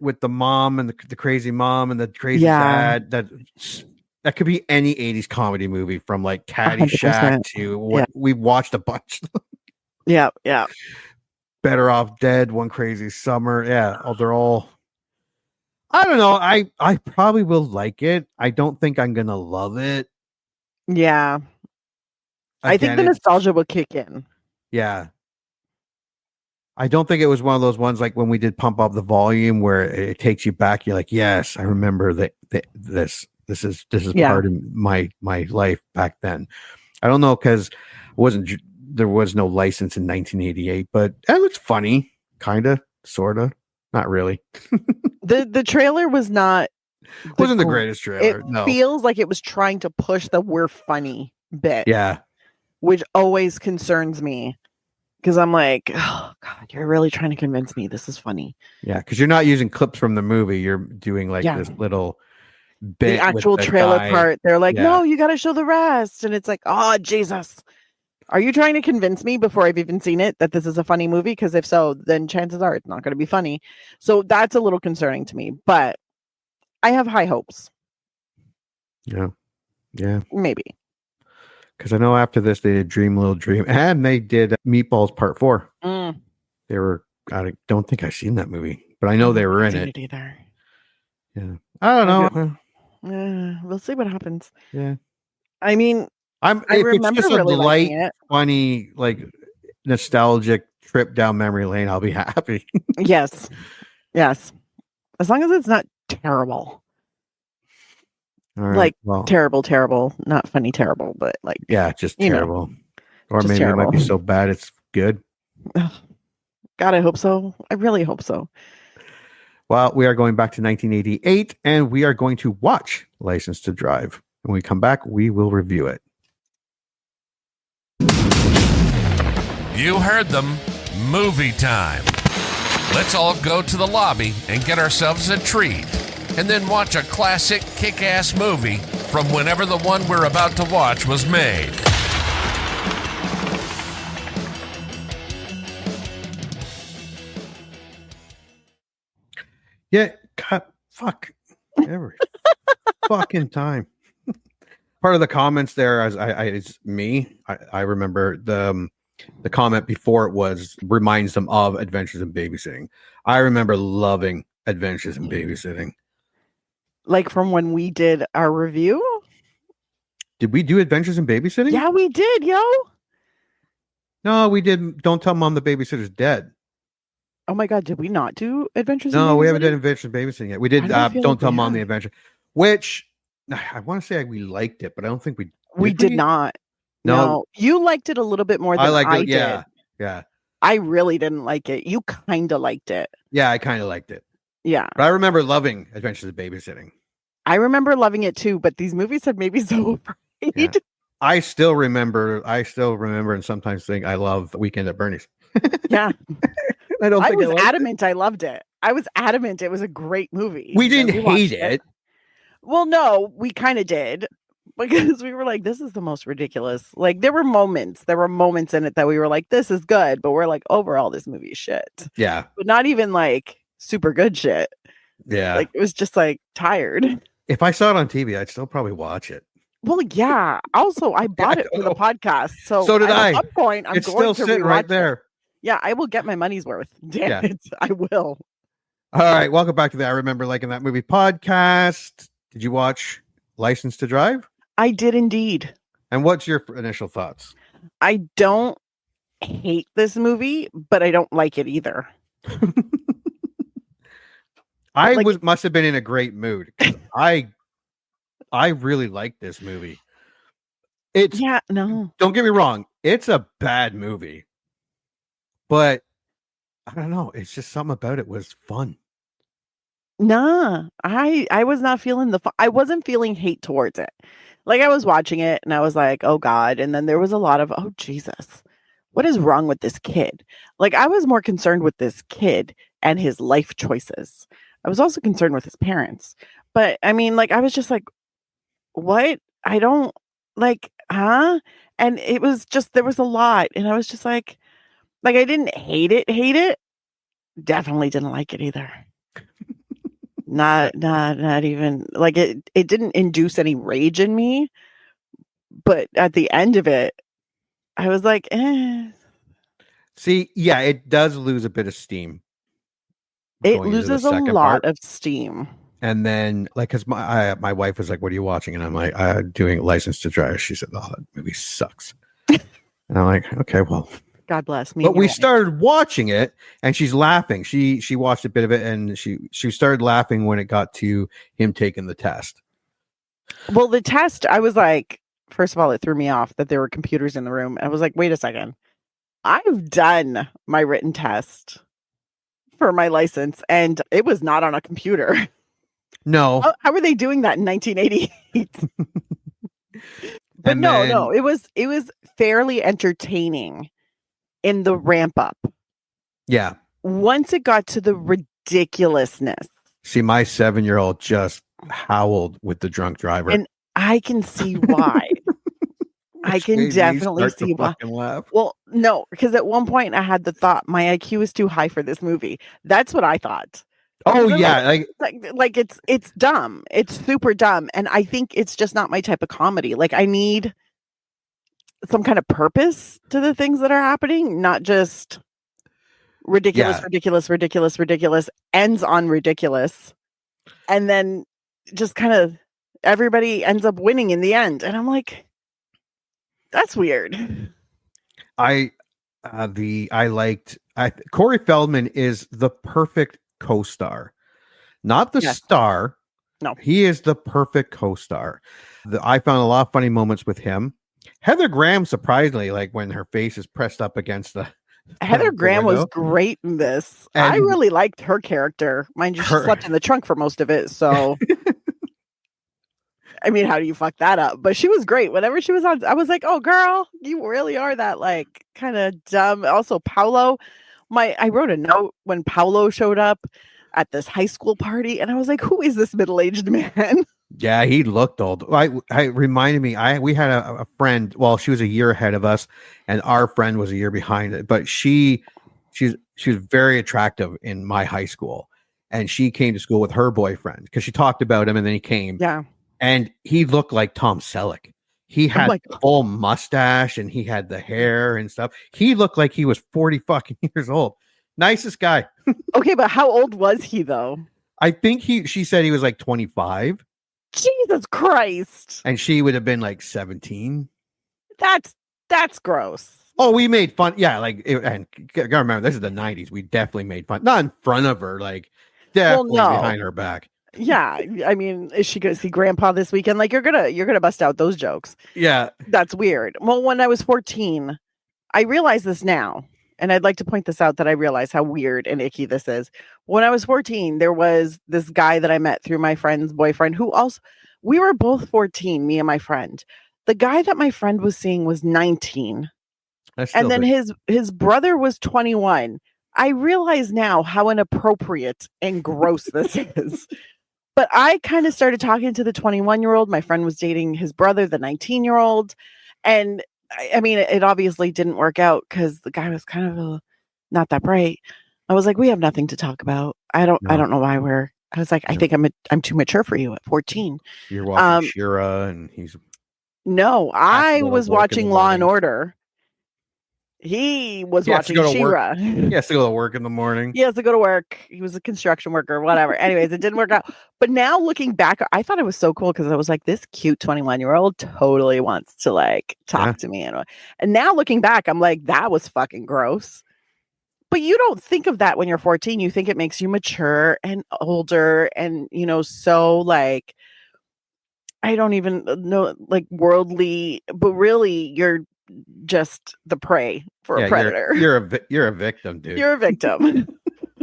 Speaker 2: with the mom and the crazy mom and the crazy dad, that could be any 80s comedy movie, from like Caddyshack
Speaker 1: 100%.
Speaker 2: to what we've watched a bunch.
Speaker 1: Yeah.
Speaker 2: Better Off Dead, One Crazy Summer. Yeah, they're all. I don't know. I probably will like it. I don't think I'm gonna love it.
Speaker 1: Yeah. I think the nostalgia will kick in.
Speaker 2: Yeah. I don't think it was one of those ones like when we did Pump Up the Volume where it takes you back. You're like, yes, I remember that this is part of my life back then. I don't know, because there was no license in 1988, but it looks funny, kind of, sort of, not really.
Speaker 1: The trailer was not.
Speaker 2: Wasn't the greatest trailer.
Speaker 1: It
Speaker 2: No.
Speaker 1: feels like it was trying to push the "we're funny" bit.
Speaker 2: Yeah.
Speaker 1: Which always concerns me, because I'm like, oh God, you're really trying to convince me this is funny.
Speaker 2: Yeah, because you're not using clips from the movie. You're doing like this little bit.
Speaker 1: The actual
Speaker 2: with the
Speaker 1: trailer
Speaker 2: guy.
Speaker 1: part. They're like,
Speaker 2: Yeah.
Speaker 1: no, you got to show the rest. And it's like, oh, Jesus. Are you trying to convince me before I've even seen it that this is a funny movie? Because if so, then chances are it's not going to be funny. So that's a little concerning to me. But I have high hopes.
Speaker 2: Yeah.
Speaker 1: Maybe.
Speaker 2: Because I know after this they did Dream Little Dream, and they did Meatballs Part 4.
Speaker 1: Mm.
Speaker 2: They were. I don't think I've seen that movie, but I know they were in it.
Speaker 1: Either.
Speaker 2: Yeah. I don't know.
Speaker 1: We'll see what happens.
Speaker 2: Yeah.
Speaker 1: I mean,
Speaker 2: I
Speaker 1: remember
Speaker 2: it's just a
Speaker 1: really
Speaker 2: light,
Speaker 1: liking it.
Speaker 2: funny, like nostalgic trip down memory lane, I'll be happy.
Speaker 1: Yes. As long as it's not terrible.
Speaker 2: All right,
Speaker 1: Like
Speaker 2: well,
Speaker 1: terrible, not funny, terrible, but like,
Speaker 2: yeah, just
Speaker 1: you know,
Speaker 2: terrible. Or
Speaker 1: just
Speaker 2: maybe it might be
Speaker 1: terrible.
Speaker 2: so bad it's good.
Speaker 1: ugh. God, I hope so. I really hope so.
Speaker 2: Well, we are going back to 1988, and we are going to watch License to Drive. When we come back, we will review it.
Speaker 3: You heard them. Movie time. Let's all go to the lobby and get ourselves a treat, and then watch a classic kick-ass movie from whenever the one we're about to watch was made.
Speaker 2: Yeah, fuck every fucking time. Part of the comments there, as it's me. I remember the comment before it was reminds them of Adventures in Babysitting. I remember loving Adventures in Babysitting.
Speaker 1: Like from when we did our review?
Speaker 2: Did we do Adventures in Babysitting?
Speaker 1: Yeah, we did, yo.
Speaker 2: No, we didn't. Don't tell mom the babysitter's dead.
Speaker 1: Oh my god, did we not do Adventures in
Speaker 2: No, we haven't
Speaker 1: Babysitting?
Speaker 2: done Adventures in Babysitting yet. We did
Speaker 1: I feel
Speaker 2: Don't
Speaker 1: like
Speaker 2: Tell
Speaker 1: we
Speaker 2: Mom the
Speaker 1: have.
Speaker 2: Adventure, which I want to say we liked it, but I don't think
Speaker 1: We did not. No. You liked it a little bit more than
Speaker 2: I liked
Speaker 1: I
Speaker 2: it. Yeah,
Speaker 1: did.
Speaker 2: yeah,
Speaker 1: I really didn't like it. You kind of liked it.
Speaker 2: yeah. I kind of liked it,
Speaker 1: Yeah.
Speaker 2: but I remember loving Adventures in Babysitting.
Speaker 1: I remember loving it too, but these movies have made me so afraid.
Speaker 2: Yeah. I still remember, and sometimes think I love Weekend at Bernie's.
Speaker 1: Yeah.
Speaker 2: I don't.
Speaker 1: I
Speaker 2: think
Speaker 1: was
Speaker 2: liked it.
Speaker 1: adamant I loved it. I was adamant it was a great movie.
Speaker 2: We
Speaker 1: and
Speaker 2: didn't
Speaker 1: watched
Speaker 2: hate it.
Speaker 1: Well, no, we kind of did. Because we were like, this is the most ridiculous. Like there were moments in it that we were like, this is good, but we're like, overall, this movie is shit.
Speaker 2: Yeah,
Speaker 1: But not even like super good shit.
Speaker 2: yeah.
Speaker 1: Like it was just like tired.
Speaker 2: If I saw it on TV, I'd still probably watch it.
Speaker 1: Well, yeah. Also, I bought it for the podcast.
Speaker 2: So did I.
Speaker 1: At some point, I'm
Speaker 2: It's
Speaker 1: going
Speaker 2: still
Speaker 1: to
Speaker 2: sitting
Speaker 1: rewatch
Speaker 2: right
Speaker 1: it.
Speaker 2: there.
Speaker 1: Yeah, I will get my money's worth. Damn
Speaker 2: Yeah.
Speaker 1: it. I will.
Speaker 2: All right, welcome back to the I Remember Liking That Movie podcast. Did you watch License to Drive?
Speaker 1: I did indeed.
Speaker 2: And what's your initial thoughts?
Speaker 1: I don't hate this movie, but I don't like it either.
Speaker 2: I
Speaker 1: Like-
Speaker 2: must have been in a great mood. I really like this movie. It's
Speaker 1: Yeah, no.
Speaker 2: don't get me wrong, it's a bad movie. But I don't know, it's just something about it was fun.
Speaker 1: Nah, I was not feeling I wasn't feeling hate towards it. Like I was watching it and I was like, oh God. And then there was a lot of, oh Jesus, what is wrong with this kid? Like I was more concerned with this kid and his life choices. I was also concerned with his parents. But I mean, like I was just like, what? I don't like, huh? And it was just there was a lot. And I was just like I didn't hate it. Definitely didn't like it either. Not even like it didn't induce any rage in me, but at the end of it I was like,
Speaker 2: See, yeah, it does lose a bit of steam.
Speaker 1: it
Speaker 2: going into the
Speaker 1: loses a
Speaker 2: second
Speaker 1: lot
Speaker 2: part.
Speaker 1: of steam.
Speaker 2: And then, like, because my wife was like, "What are you watching?" And I'm like, "Doing License to Drive." She said, "Oh, that movie sucks." And I'm like, "Okay, well."
Speaker 1: God bless me.
Speaker 2: But we started watching it, and she's laughing. She watched a bit of it, and she started laughing when it got to him taking the test.
Speaker 1: Well, the test, I was like, first of all, it threw me off that there were computers in the room. I was like, wait a second. I've done my written test for my license, and it was not on a computer.
Speaker 2: No,
Speaker 1: How were they doing that in 1988? But
Speaker 2: And
Speaker 1: no, it was fairly entertaining in the ramp up.
Speaker 2: yeah.
Speaker 1: Once it got to the ridiculousness,
Speaker 2: See, my 7-year-old just howled with the drunk driver.
Speaker 1: And I can see why. I
Speaker 2: Which
Speaker 1: can
Speaker 2: made me
Speaker 1: definitely
Speaker 2: start to
Speaker 1: see why.
Speaker 2: fucking laugh.
Speaker 1: Well, no, because at one point I had the thought my IQ is too high for this movie. That's what I thought.
Speaker 2: Oh
Speaker 1: So,
Speaker 2: yeah, like
Speaker 1: Like it's dumb. It's super dumb. And I think it's just not my type of comedy. Like I need some kind of purpose to the things that are happening, not just ridiculous,
Speaker 2: Yeah.
Speaker 1: ridiculous, ends on ridiculous. And then just kind of everybody ends up winning in the end. And I'm like, that's weird.
Speaker 2: Corey Feldman is the perfect co-star, not the
Speaker 1: Yes.
Speaker 2: star.
Speaker 1: No.
Speaker 2: He is the perfect co-star. I found a lot of funny moments with him. Heather Graham, surprisingly, like when her face is pressed up against the
Speaker 1: Heather Graham was
Speaker 2: window.
Speaker 1: great in this. I
Speaker 2: And-
Speaker 1: really liked her character. Mind you, she
Speaker 2: Her-
Speaker 1: slept in the trunk for most of it. So, I mean, how do you fuck that up? But she was great. Whenever she was on, I was like, oh, girl, you really are that like kind of dumb. Also, Paolo, I wrote a note when Paolo showed up at this high school party, and I was like, who is this middle-aged man?
Speaker 2: Yeah, he looked old. I reminded me. We had a friend. Well, she was a year ahead of us, and our friend was a year behind it. But she was very attractive in my high school, and she came to school with her boyfriend because she talked about him, and then he came.
Speaker 1: Yeah.
Speaker 2: And he looked like Tom Selleck. He had
Speaker 1: my God.
Speaker 2: full mustache and he had the hair and stuff. He looked like he was 40 fucking years old. Nicest guy.
Speaker 1: Okay, but how old was he though?
Speaker 2: I think she said he was like 25
Speaker 1: Jesus Christ.
Speaker 2: and she would have been like 17.
Speaker 1: That's gross.
Speaker 2: Oh, we made fun. Yeah, like, and gotta remember, this is the 90s. We definitely made fun. Not in front of her, like, definitely
Speaker 1: no.
Speaker 2: behind her back.
Speaker 1: Yeah, I mean, is she gonna see Grandpa this weekend? Like, you're gonna bust out those jokes.
Speaker 2: Yeah.
Speaker 1: That's weird. Well, when I was 14, I realize this now, and I'd like to point this out that I realize how weird and icky this is. When I was 14, there was this guy that I met through my friend's boyfriend who also, we were both 14, me and my friend. The guy that my friend was seeing was 19. And then his brother was 21. I realize now how inappropriate and gross this is. But I kind of started talking to the 21-year-old. My friend was dating his brother, the 19-year-old. And I mean, it obviously didn't work out because the guy was kind of not that bright. I was like, we have nothing to talk about. I don't know why I was like, I think I'm too mature for you at 14.
Speaker 2: You're watching Shira and he's.
Speaker 1: No, I was watching Law and Order. He was watching She-Ra.
Speaker 2: He has to go to work in the morning.
Speaker 1: He has to go to work. He was a construction worker, whatever. Anyways, it didn't work out. But now looking back, I thought it was so cool because I was like, this cute 21-year-old totally wants to like talk to me. And now looking back, I'm like, that was fucking gross. But you don't think of that when you're 14. You think it makes you mature and older and, so like, I don't even know, like worldly, but really you're just the prey for a predator.
Speaker 2: You're a victim, dude.
Speaker 1: You're a victim.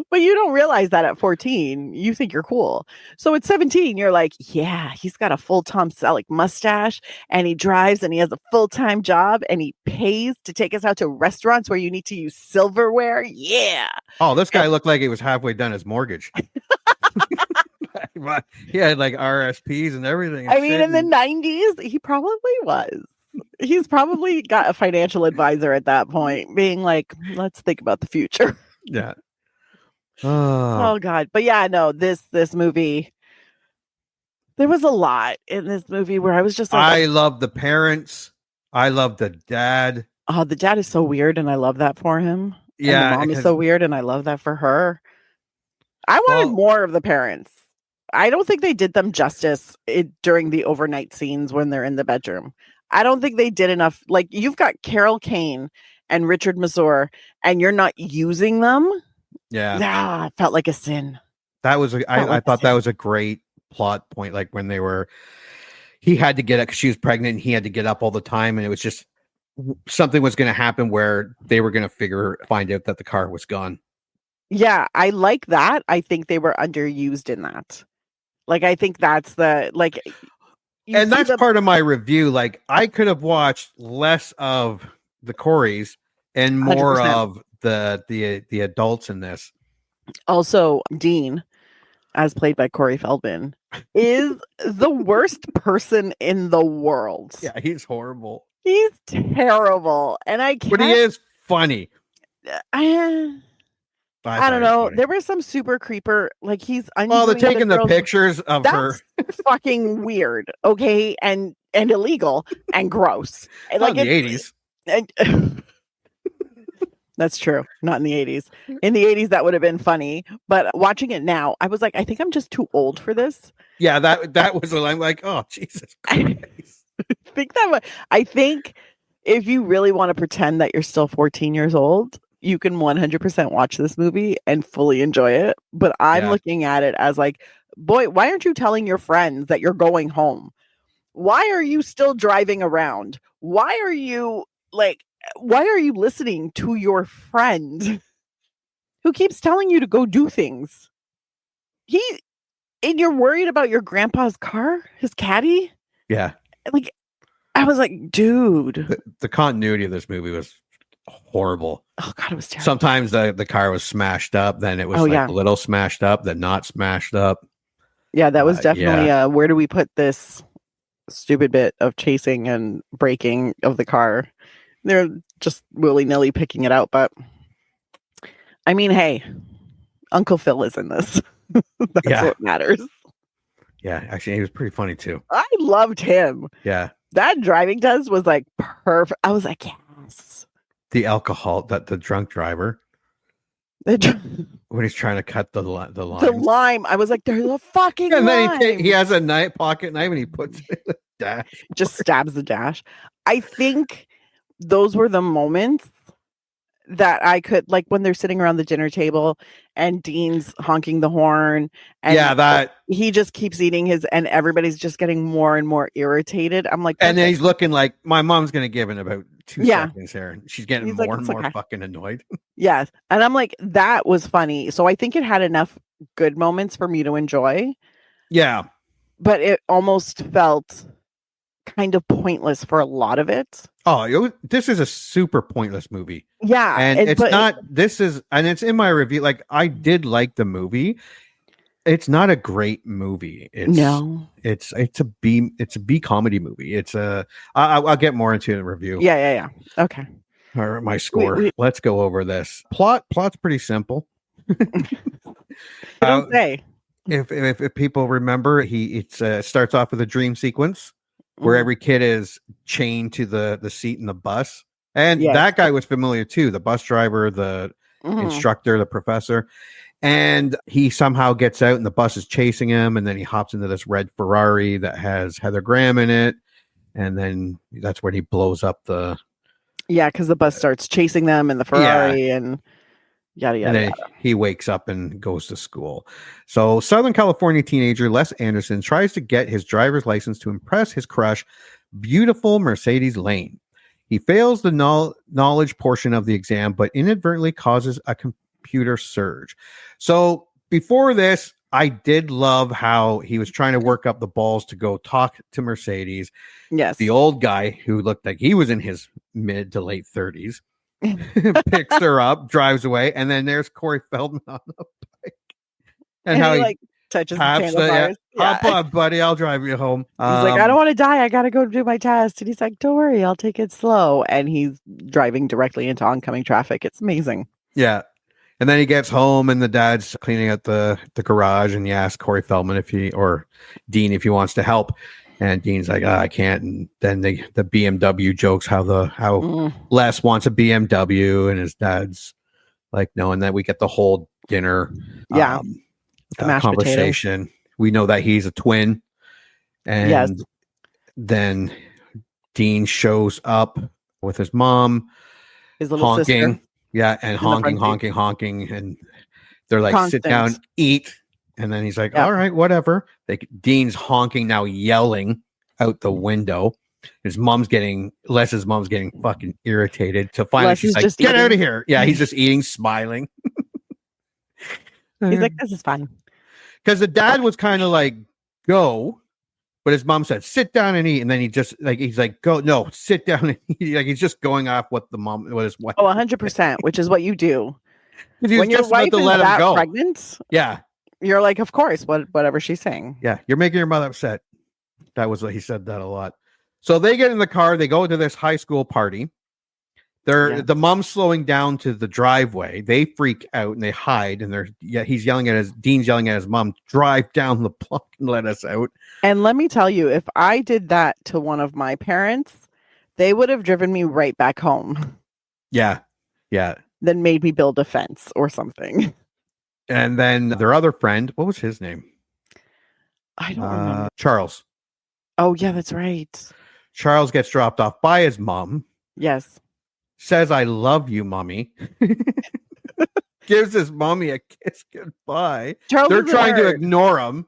Speaker 1: But you don't realize that at 14. You think you're cool. So at 17, you're like, yeah, he's got a full Tom Selleck mustache and he drives and he has a full-time job and he pays to take us out to restaurants where you need to use silverware. Yeah.
Speaker 2: Oh, this guy looked like he was halfway done his mortgage. He had like RSPs and everything.
Speaker 1: I mean, in the 90s, he probably was. He's probably got a financial advisor at that point being like, let's think about the future.
Speaker 2: Yeah.
Speaker 1: Oh God. But yeah, no, this movie, there was a lot in this movie where I was just like,
Speaker 2: I love the parents. I love the dad.
Speaker 1: Oh, the dad is so weird and I love that for him.
Speaker 2: Yeah.
Speaker 1: And the mom is so weird and I love that for her. I wanted more of the parents. I don't think they did them justice during the overnight scenes when they're in the bedroom. I don't think they did enough. Like, you've got Carol Kane and Richard Masur and you're not using them.
Speaker 2: Yeah.
Speaker 1: It felt like a sin.
Speaker 2: That was I thought that was a great plot point. Like when he had to get up because she was pregnant and he had to get up all the time. And it was just something was going to happen where they were going to find out that the car was gone.
Speaker 1: Yeah, I like that. I think they were underused in that. Like, I think that's the, like,
Speaker 2: and that's part of my review. Like, I could have watched less of the Coreys and more
Speaker 1: 100%.
Speaker 2: of the adults in this.
Speaker 1: Also, Dean, as played by Corey Feldman, is the worst person in the world.
Speaker 2: Yeah, he's horrible.
Speaker 1: He's terrible. And
Speaker 2: but he is funny.
Speaker 1: I don't know. There was some super creeper, like he's.
Speaker 2: Oh, they're taking the pictures of her.
Speaker 1: Fucking weird, okay, and illegal and gross.
Speaker 2: Like in the
Speaker 1: 80s. That's true. Not in the 80s. In the 80s, that would have been funny. But watching it now, I was like, I think I'm just too old for this.
Speaker 2: Yeah, that was. I'm like, oh Jesus Christ.
Speaker 1: I think if you really want to pretend that you're still 14 years old, you can 100% watch this movie and fully enjoy it. But I'm looking at it as like, boy, why aren't you telling your friends that you're going home? Why are you still driving around? Why are you listening to your friend who keeps telling you to go do things? And you're worried about your grandpa's car, his caddy?
Speaker 2: Yeah.
Speaker 1: Like, I was like, dude.
Speaker 2: The continuity of this movie was horrible.
Speaker 1: Oh God, it was terrible.
Speaker 2: Sometimes the car was smashed up, then it was a little smashed up, then not smashed up.
Speaker 1: Yeah, that was definitely where do we put this stupid bit of chasing and braking of the car? They're just willy-nilly picking it out, but I mean, hey, Uncle Phil is in this. That's
Speaker 2: Yeah.
Speaker 1: what matters.
Speaker 2: Yeah, actually, he was pretty funny too.
Speaker 1: I loved him.
Speaker 2: Yeah,
Speaker 1: That driving test was like perfect. I was like, yes.
Speaker 2: the alcohol, that the drunk driver
Speaker 1: The
Speaker 2: when he's trying to cut the line.
Speaker 1: lime. I was like, there's a fucking
Speaker 2: And
Speaker 1: lime.
Speaker 2: then he has a pocket knife and he puts it in the dash.
Speaker 1: Just stabs the dash. I think those were the moments that I could, like, when they're sitting around the dinner table and Dean's honking the horn and
Speaker 2: Yeah, that.
Speaker 1: he just keeps eating his, and everybody's just getting more and more irritated. I'm like,
Speaker 2: And then
Speaker 1: "Okay."
Speaker 2: he's looking like my mom's gonna give in about 2
Speaker 1: Yeah.
Speaker 2: seconds here, and she's getting
Speaker 1: He's
Speaker 2: more
Speaker 1: like,
Speaker 2: and
Speaker 1: "It's
Speaker 2: more
Speaker 1: okay."
Speaker 2: fucking annoyed.
Speaker 1: Yes. And I'm like, that was funny. So I think it had enough good moments for me to enjoy,
Speaker 2: Yeah,
Speaker 1: but it almost felt kind of pointless for a lot of it.
Speaker 2: this is a super pointless movie,
Speaker 1: Yeah.
Speaker 2: and it's
Speaker 1: but
Speaker 2: not. This is, and it's in my review. Like, I did like the movie. It's not a great movie. It's
Speaker 1: no.
Speaker 2: It's a B comedy movie. I'll get more into the review.
Speaker 1: Yeah. Okay.
Speaker 2: Or my score.
Speaker 1: we-
Speaker 2: Let's go over this. Plot's pretty simple.
Speaker 1: I don't say.
Speaker 2: If people remember, it starts off with a dream sequence where
Speaker 1: Mhm.
Speaker 2: every kid is chained to the seat in the bus, and
Speaker 1: Yes.
Speaker 2: that guy was familiar too. The bus driver, the
Speaker 1: Mhm.
Speaker 2: instructor, the professor, and he somehow gets out, and the bus is chasing him, and then he hops into this red Ferrari that has Heather Graham in it, and then that's when he blows up the.
Speaker 1: Yeah, because the bus starts chasing them in the Ferrari and yada
Speaker 2: And
Speaker 1: yada.
Speaker 2: then he wakes up and goes to school. So, Southern California teenager Les Anderson tries to get his driver's license to impress his crush, beautiful Mercedes Lane. He fails the knowledge portion of the exam, but inadvertently causes a computer surge. So, before this, I did love how he was trying to work up the balls to go talk to Mercedes,
Speaker 1: Yes.
Speaker 2: the old guy who looked like he was in his mid to late 30s. Picks her up, drives away, and then there's Corey Feldman on the bike, and how
Speaker 1: he
Speaker 2: he
Speaker 1: like touches the
Speaker 2: taps the
Speaker 1: handlebars. Yeah.
Speaker 2: hop on, buddy, I'll drive you home.
Speaker 1: He's like, I don't want to die. I got to go do my test. And he's like, don't worry, I'll take it slow. And he's driving directly into oncoming traffic. It's amazing.
Speaker 2: Yeah. And then he gets home, and the dad's cleaning out the garage, and he asks Corey Feldman or Dean if he wants to help. And Dean's like, I can't. And then the BMW jokes how
Speaker 1: Mm.
Speaker 2: Les wants a BMW, and his dad's like, no. And then we get the whole dinner
Speaker 1: Yeah. The mashed
Speaker 2: conversation. We know that he's a twin. And
Speaker 1: Yes.
Speaker 2: then Dean shows up with his mom,
Speaker 1: His little
Speaker 2: honking.
Speaker 1: sister.
Speaker 2: Yeah, and
Speaker 1: the front
Speaker 2: honking. And they're like, sit down,
Speaker 1: Constant.
Speaker 2: eat. And then he's like,
Speaker 1: Yeah.
Speaker 2: all right, whatever. Dean's honking now, yelling out the window. Les's mom's getting fucking irritated. To finally,
Speaker 1: Les
Speaker 2: she's
Speaker 1: is
Speaker 2: like,
Speaker 1: just
Speaker 2: get out of
Speaker 1: eating.
Speaker 2: here. Yeah, he's just eating, smiling.
Speaker 1: He's like, this is fine.
Speaker 2: Because the dad was kind of like, go. But his mom said, sit down and eat. And then he's like, go, no, sit down and eat. Like, he's just going off what his wife.
Speaker 1: Oh, 100%, which is what you do.
Speaker 2: 'Cause he was
Speaker 1: When your
Speaker 2: just about
Speaker 1: wife
Speaker 2: to
Speaker 1: is
Speaker 2: let him
Speaker 1: that
Speaker 2: go.
Speaker 1: pregnant,
Speaker 2: Yeah.
Speaker 1: you're like, of course, whatever she's saying.
Speaker 2: Yeah. You're making your mother upset. That was what he said that a lot. So they get in the car, they go to this high school party. The mom's slowing down to the driveway. They freak out and they hide, and Dean's yelling at his mom, drive down the block and let us out.
Speaker 1: And let me tell you, if I did that to one of my parents, they would have driven me right back home,
Speaker 2: Yeah. Yeah.
Speaker 1: then made me build a fence or something.
Speaker 2: And then their other friend, what was his name?
Speaker 1: I don't remember.
Speaker 2: Charles.
Speaker 1: Oh, yeah, that's right.
Speaker 2: Charles gets dropped off by his mom,
Speaker 1: Yes.
Speaker 2: says, I love you, mommy. Gives his mommy a kiss goodbye.
Speaker 1: Charles
Speaker 2: They're
Speaker 1: is a
Speaker 2: trying to
Speaker 1: nerd.
Speaker 2: ignore him.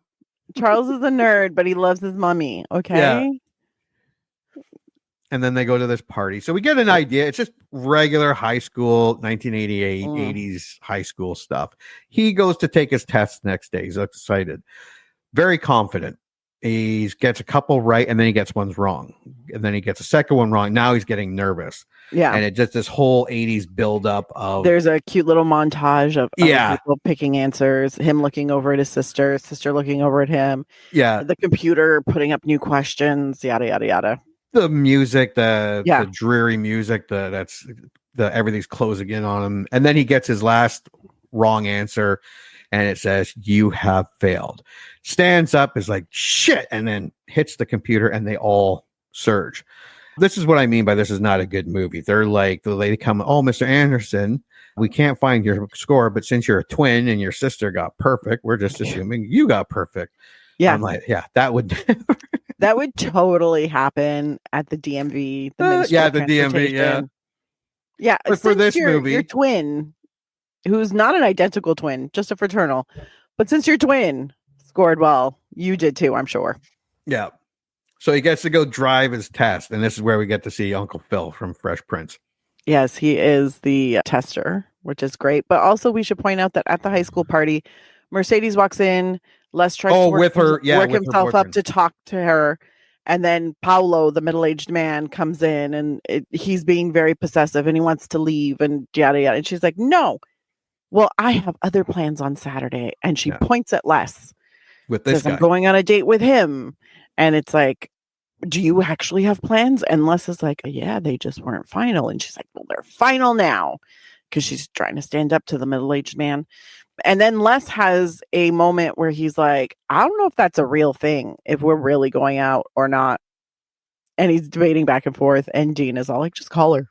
Speaker 1: Charles is a nerd, but he loves his mummy. Okay.
Speaker 2: And then they go to this party. So we get an idea. It's just regular high school, 1988, 80s high school stuff. He goes to take his test next day. He's excited, very confident. He gets a couple right, and then he gets one wrong. And then he gets a second one wrong. Now he's getting nervous.
Speaker 1: Yeah.
Speaker 2: And it just this whole 80s buildup of
Speaker 1: There's a cute little montage of
Speaker 2: Yeah.
Speaker 1: people picking answers, him looking over at his sister looking over at him,
Speaker 2: yeah,
Speaker 1: the computer putting up new questions, yada, yada, yada.
Speaker 2: the music, the
Speaker 1: Yeah.
Speaker 2: dreary music, everything's closing in on him. And then he gets his last wrong answer. and it says, "You have failed." Stands up, is like, "Shit," and then hits the computer, and they all surge. This is what I mean by this is not a good movie. They're like, the lady come, "Oh, Mr. Anderson, we can't find your score, but since you're a twin and your sister got perfect, we're just assuming you got perfect."
Speaker 1: Yeah.
Speaker 2: I'm like, yeah, that would
Speaker 1: That would totally happen at the DMV. The Ministry
Speaker 2: yeah,
Speaker 1: of
Speaker 2: the DMV, yeah.
Speaker 1: Transportation. Yeah.
Speaker 2: But for
Speaker 1: since
Speaker 2: this
Speaker 1: your
Speaker 2: movie-
Speaker 1: twin, who's not an identical twin, just a fraternal, but since your twin scored well, you did too, I'm sure.
Speaker 2: Yeah. So he gets to go drive his test, and this is where we get to see Uncle Phil from Fresh Prince.
Speaker 1: Yes, he is the tester, which is great. But also, we should point out that at the high school party, Mercedes walks in. Les tries to work,
Speaker 2: with her, yeah,
Speaker 1: work
Speaker 2: with her
Speaker 1: himself up
Speaker 2: boyfriend.
Speaker 1: to talk to her. And then Paolo, the middle-aged man, comes in and he's being very possessive and he wants to leave and yada, yada. And she's like, "No, well, I have other plans on Saturday." And she
Speaker 2: Yeah.
Speaker 1: points at Les.
Speaker 2: With this
Speaker 1: Says, "I'm
Speaker 2: guy.
Speaker 1: going on a date with him." And it's like, "Do you actually have plans?" And Les is like, "Yeah, they just weren't final." And she's like, "Well, they're final now," because she's trying to stand up to the middle-aged man. And then Les has a moment where he's like, "I don't know if that's a real thing, if we're really going out or not." And he's debating back and forth. And Dean is all like, "Just call her."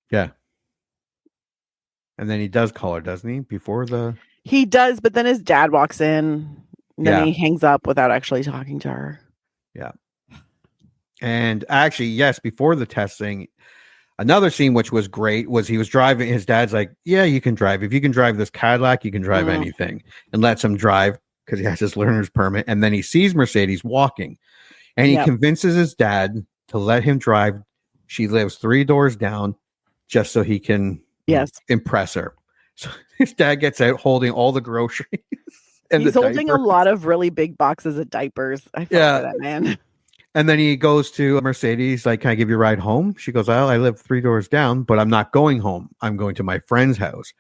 Speaker 2: Yeah. And then he does call her, doesn't he? Before the
Speaker 1: He does, but then his dad walks in. And then
Speaker 2: Yeah.
Speaker 1: he hangs up without actually talking to her.
Speaker 2: And actually, yes, before the testing, another scene which was great was he was driving. His dad's like, "Yeah, you can drive. If you can drive this Cadillac, you can drive
Speaker 1: Mhm.
Speaker 2: anything," and lets him drive because he has his learner's permit. And then he sees Mercedes walking, and he
Speaker 1: Yep.
Speaker 2: convinces his dad to let him drive. She lives 3 doors down, just so he can
Speaker 1: Yes.
Speaker 2: impress her. So his dad gets out holding all the groceries. And
Speaker 1: He's
Speaker 2: the
Speaker 1: holding a
Speaker 2: diapers.
Speaker 1: lot of really big boxes of diapers. I feel
Speaker 2: Yeah.
Speaker 1: for that man.
Speaker 2: And then he goes to Mercedes, like, "Can I give you a ride home?" She goes, "Oh, I live 3 doors down, but I'm not going home. I'm going to my friend's house."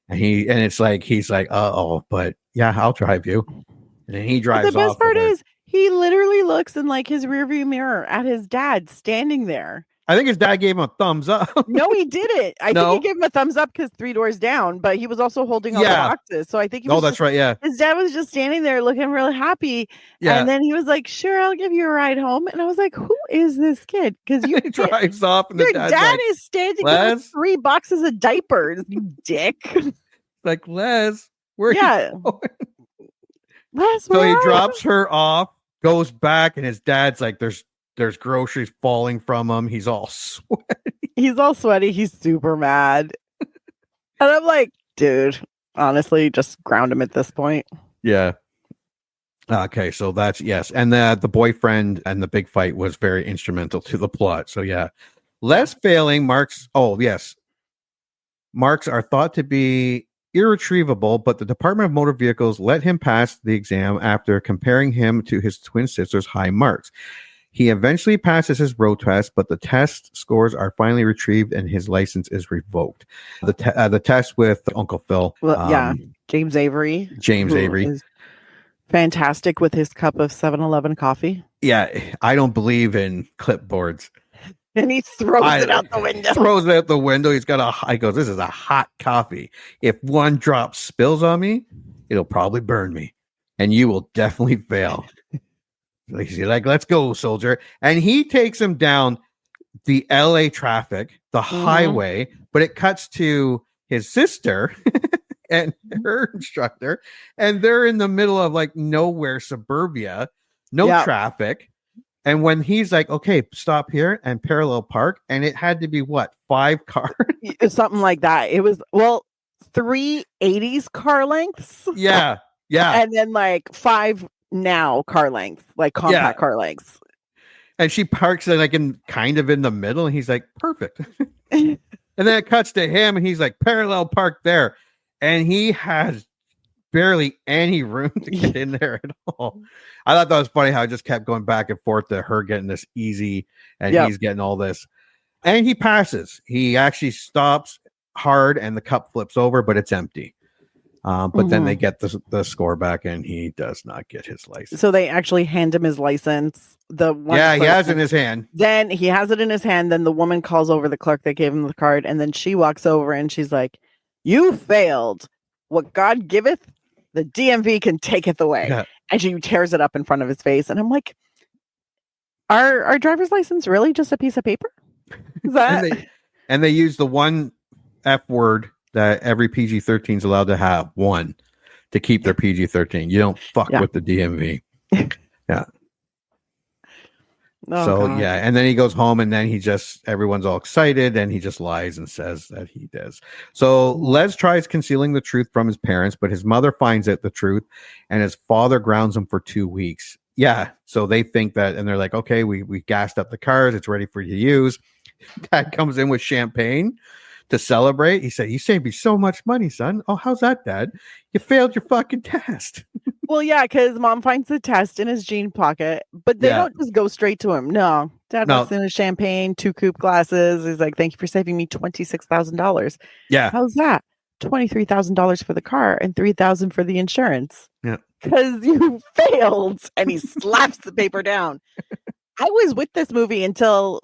Speaker 2: And it's like, he's like, "Oh, but yeah, I'll drive you." And then he
Speaker 1: But
Speaker 2: drives
Speaker 1: the best
Speaker 2: off.
Speaker 1: part
Speaker 2: with her.
Speaker 1: is he literally looks in like his rearview mirror at his dad standing there.
Speaker 2: I think his dad gave him a thumbs up.
Speaker 1: No, he didn't. I
Speaker 2: No?
Speaker 1: think he gave him a thumbs up because 3 doors down, but he was also holding all the
Speaker 2: Yeah.
Speaker 1: boxes. So I think he
Speaker 2: Oh,
Speaker 1: was
Speaker 2: that's
Speaker 1: just-
Speaker 2: right. Yeah.
Speaker 1: his dad was just standing there looking really happy.
Speaker 2: Yeah.
Speaker 1: And then he was like, "Sure, I'll give you a ride home." And I was like, "Who is this kid?" Because you
Speaker 2: He drives off, and the
Speaker 1: your
Speaker 2: dad's
Speaker 1: dad
Speaker 2: like,
Speaker 1: is standing there with
Speaker 2: "Les?"
Speaker 1: 3 boxes of diapers, you dick.
Speaker 2: like, "Les, where are
Speaker 1: Yeah.
Speaker 2: you going?"
Speaker 1: Les,
Speaker 2: So
Speaker 1: where
Speaker 2: he
Speaker 1: are you?
Speaker 2: drops her off, goes back, and his dad's like, there's groceries falling from him. He's all sweaty.
Speaker 1: He's all sweaty. He's super mad. And I'm like, dude, honestly, just ground him at this point.
Speaker 2: Yeah. Okay, so that's yes, and the boyfriend and the big fight was very instrumental to the plot. So yeah, Les failing marks. Oh yes, marks are thought to be irretrievable, but the Department of Motor Vehicles let him pass the exam after comparing him to his twin sister's high marks. He eventually passes his road test, but the test scores are finally retrieved and his license is revoked. The test with Uncle Phil,
Speaker 1: Well, yeah, James Avery.
Speaker 2: James
Speaker 1: who
Speaker 2: Avery.
Speaker 1: is fantastic with his cup of 7-Eleven coffee.
Speaker 2: Yeah, I don't believe in clipboards.
Speaker 1: And he throws it out the window.
Speaker 2: Throws it out the window. He goes, "This is a hot coffee. If one drop spills on me, it'll probably burn me, and you will definitely fail." He's like, "Let's go, soldier." And he takes him down the LA traffic, the highway, but it cuts to his sister and her instructor, and they're in the middle of like nowhere, suburbia, no
Speaker 1: Yeah.
Speaker 2: traffic. And when he's like, "Okay, stop here and parallel park," and it had to be what, 5 cars?
Speaker 1: Something like that. It was, 3 80s car lengths.
Speaker 2: Yeah.
Speaker 1: And then like 5 now car lengths, like compact car lengths.
Speaker 2: And she parks it like in kind of in the middle, and he's like, "Perfect." And then it cuts to him, and he's like, "Parallel park there," and he has barely any room to get in there at all. I thought that was funny how it just kept going back and forth to her getting this easy, and
Speaker 1: Yep.
Speaker 2: he's getting all this, and he passes. He actually stops hard, and the cup flips over, but it's empty. But then they get the score back, and he does not get his license.
Speaker 1: So they actually hand him his license. The one
Speaker 2: Yeah, he
Speaker 1: clerk-
Speaker 2: has it in his hand.
Speaker 1: Then he has it in his hand. Then the woman calls over the clerk that gave him the card. And then she walks over and she's like, "You failed. What God giveth, The DMV can taketh away.
Speaker 2: Yeah.
Speaker 1: And she tears it up in front of his face. And I'm like, our driver's license really just a piece of paper? Is that?
Speaker 2: And they use the one F word that every PG-13 is allowed to have, one, to keep their PG-13. You don't fuck with the DMV. Yeah.
Speaker 1: Oh,
Speaker 2: So
Speaker 1: God.
Speaker 2: yeah, and then he goes home, and then everyone's all excited, and he just lies and says that he does. So Les tries concealing the truth from his parents, but his mother finds out the truth, and his father grounds him for 2 weeks. Yeah, so they think that, and they're like, okay, we gassed up the cars, it's ready for you to use. Dad comes in with champagne to celebrate. He said, "You saved me so much money, son." "Oh, how's that, Dad?" "You failed your fucking test."
Speaker 1: Well, yeah, because mom finds the test in his jean pocket, but they don't just go straight to him. No, Dad walks in with champagne, 2 coupe glasses. He's like, "Thank you for saving me $26,000.
Speaker 2: Yeah.
Speaker 1: How's that? $23,000 for the car and $3,000 for the insurance.
Speaker 2: Yeah.
Speaker 1: Because you failed." And he slaps the paper down. I was with this movie until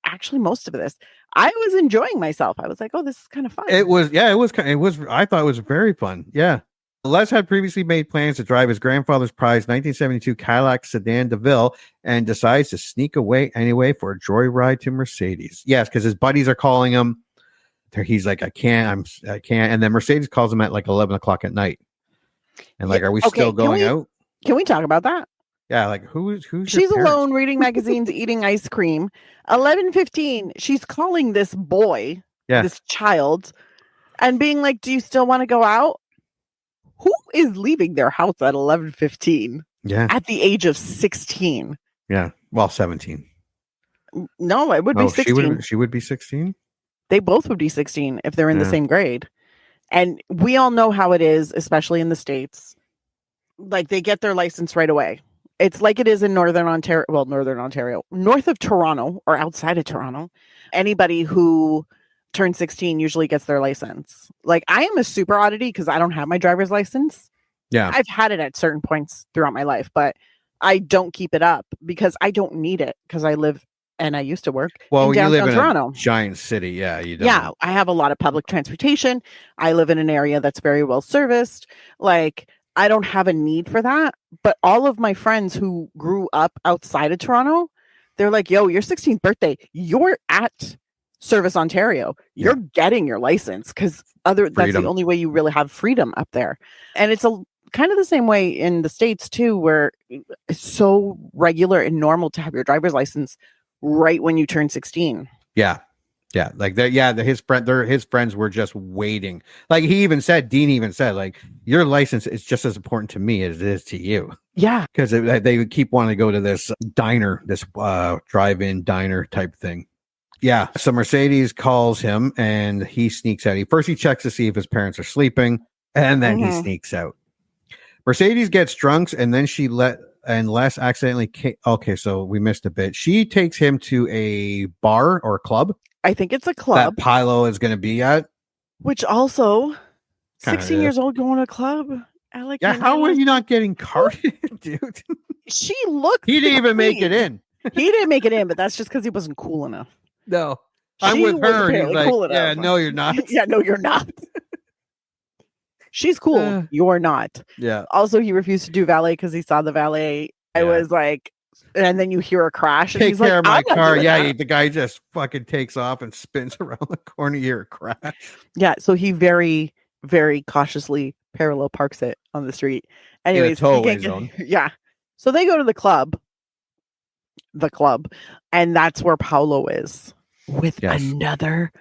Speaker 1: actually most of this. I was enjoying myself. I was like, "Oh, this is kind of fun."
Speaker 2: It was I thought it was very fun. Yeah. Les had previously made plans to drive his grandfather's prized 1972 Cadillac sedan DeVille and decides to sneak away anyway for a joyride to Mercedes. Yes, because his buddies are calling him. He's like, I can't. And then Mercedes calls him at like 11 o'clock at night. And like, are we still going out?
Speaker 1: Can we talk about that?
Speaker 2: Yeah, like who's
Speaker 1: She's alone reading magazines, eating ice cream. 11:15, she's calling this boy, this child, and being like, "Do you still want to go out?" Who is leaving their house at 11:15?
Speaker 2: Yeah.
Speaker 1: At the age of 16.
Speaker 2: Yeah. Well, 17.
Speaker 1: No, it would be 16.
Speaker 2: She would be 16.
Speaker 1: They both would be 16 if they're in the same grade. And we all know how it is, especially in the States. Like they get their license right away. It's like it is in Northern Ontario, north of Toronto or outside of Toronto. Anybody who turns 16 usually gets their license. Like I am a super oddity because I don't have my driver's license.
Speaker 2: Yeah.
Speaker 1: I've had it at certain points throughout my life, but I don't keep it up because I don't need it because I live and I used to work in downtown
Speaker 2: you live in
Speaker 1: Toronto.
Speaker 2: A giant city. Yeah. You don't.
Speaker 1: Yeah. I have a lot of public transportation. I live in an area that's very well serviced. Like I don't have a need for that. But all of my friends who grew up outside of Toronto, they're like, "Yo, your 16th birthday, you're at Service Ontario. You're getting your license because that's the only way you really have freedom up there." And it's kind of the same way in the States too, where it's so regular and normal to have your driver's license right when you turn 16.
Speaker 2: Yeah. Yeah. Like his friends were just waiting. Like Dean even said, like, your license is just as important to me as it is to you.
Speaker 1: Yeah.
Speaker 2: Because they would keep wanting to go to this diner, this drive-in diner type thing. Yeah. So Mercedes calls him and he sneaks out. He checks to see if his parents are sleeping, and then he sneaks out. Mercedes gets drunk, and then Les accidentally okay, so we missed a bit. She takes him to a bar or a club.
Speaker 1: I think it's a club
Speaker 2: that Pilo is going to be at.
Speaker 1: Which also,
Speaker 2: Kinda
Speaker 1: 16 years old going to a club.
Speaker 2: How are you not getting carded, dude?
Speaker 1: She looked.
Speaker 2: He didn't even make it in.
Speaker 1: He didn't make it in, but that's just because he wasn't cool enough.
Speaker 2: No, I'm with her. He's like,
Speaker 1: cool
Speaker 2: yeah, no, you're not.
Speaker 1: Yeah, no, you're not. She's cool. You're not.
Speaker 2: Yeah.
Speaker 1: Also, he refused to do valet because he saw the valet. I was like, and then you hear a crash. And
Speaker 2: Take
Speaker 1: he's
Speaker 2: care
Speaker 1: like,
Speaker 2: of my car. Yeah,
Speaker 1: that.
Speaker 2: the guy just fucking takes off and spins around the corner. You hear a crash.
Speaker 1: Yeah, so he very, very cautiously parallel parks it on the street. Anyways, yeah. So they go to the club, and that's where Paulo is with another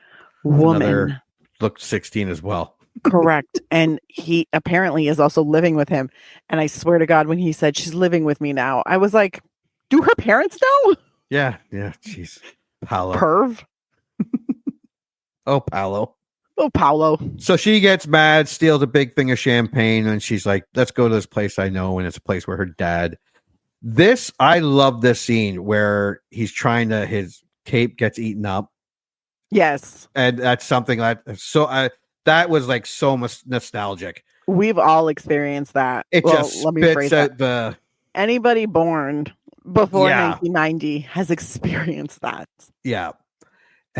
Speaker 1: woman.
Speaker 2: Looked 16 as well.
Speaker 1: Correct. And he apparently is also living with him. And I swear to God, when he said she's living with me now, I was like, do her parents know?
Speaker 2: Yeah. Jeez. Paulo.
Speaker 1: Perv.
Speaker 2: Oh, Paulo.
Speaker 1: Oh, Paulo.
Speaker 2: So she gets mad, steals a big thing of champagne, and she's like, let's go to this place I know. And it's a place where her dad. I love this scene where he's his cape gets eaten up.
Speaker 1: Yes.
Speaker 2: And that's something that was like so much nostalgic.
Speaker 1: We've all experienced that.
Speaker 2: Let me phrase that.
Speaker 1: Anybody born before 1990 has experienced that.
Speaker 2: Yeah.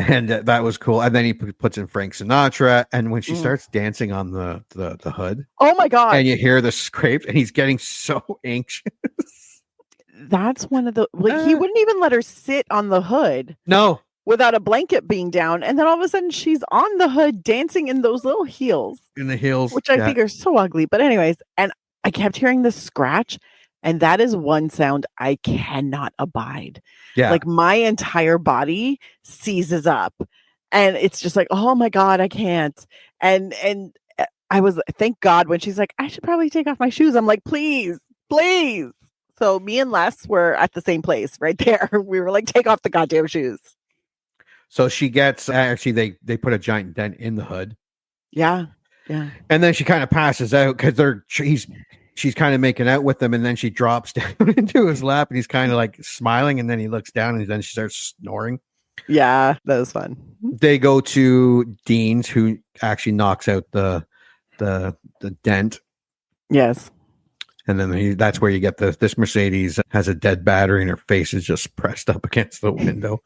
Speaker 2: And that was cool. And then he puts in Frank Sinatra. And when she
Speaker 1: Mm.
Speaker 2: starts dancing on the hood,
Speaker 1: Oh my God.
Speaker 2: and you hear the scrape, and he's getting so anxious.
Speaker 1: That's one of the, like, he wouldn't even let her sit on the hood
Speaker 2: No.
Speaker 1: without a blanket being down. And then all of a sudden she's on the hood dancing in those little heels,
Speaker 2: In the heels.
Speaker 1: which I
Speaker 2: yeah.
Speaker 1: think are so ugly. But anyways, and I kept hearing the scratch. And that is one sound I cannot abide.
Speaker 2: Yeah.
Speaker 1: Like my entire body seizes up. And it's just like, oh my God, I can't. And I was, thank God, when she's like, I should probably take off my shoes. I'm like, please, please. So me and Les were at the same place right there. We were like, take off the goddamn shoes.
Speaker 2: So she gets, actually, they put a giant dent in the hood.
Speaker 1: Yeah. Yeah.
Speaker 2: And then she kind of passes out because she's kind of making out with him, and then she drops down into his lap, and he's kind of like smiling, and then he looks down, and then she starts snoring.
Speaker 1: Yeah. That was fun.
Speaker 2: They go to Dean's, who actually knocks out the dent,
Speaker 1: Yes.
Speaker 2: and then that's where you get this Mercedes has a dead battery, and her face is just pressed up against the window.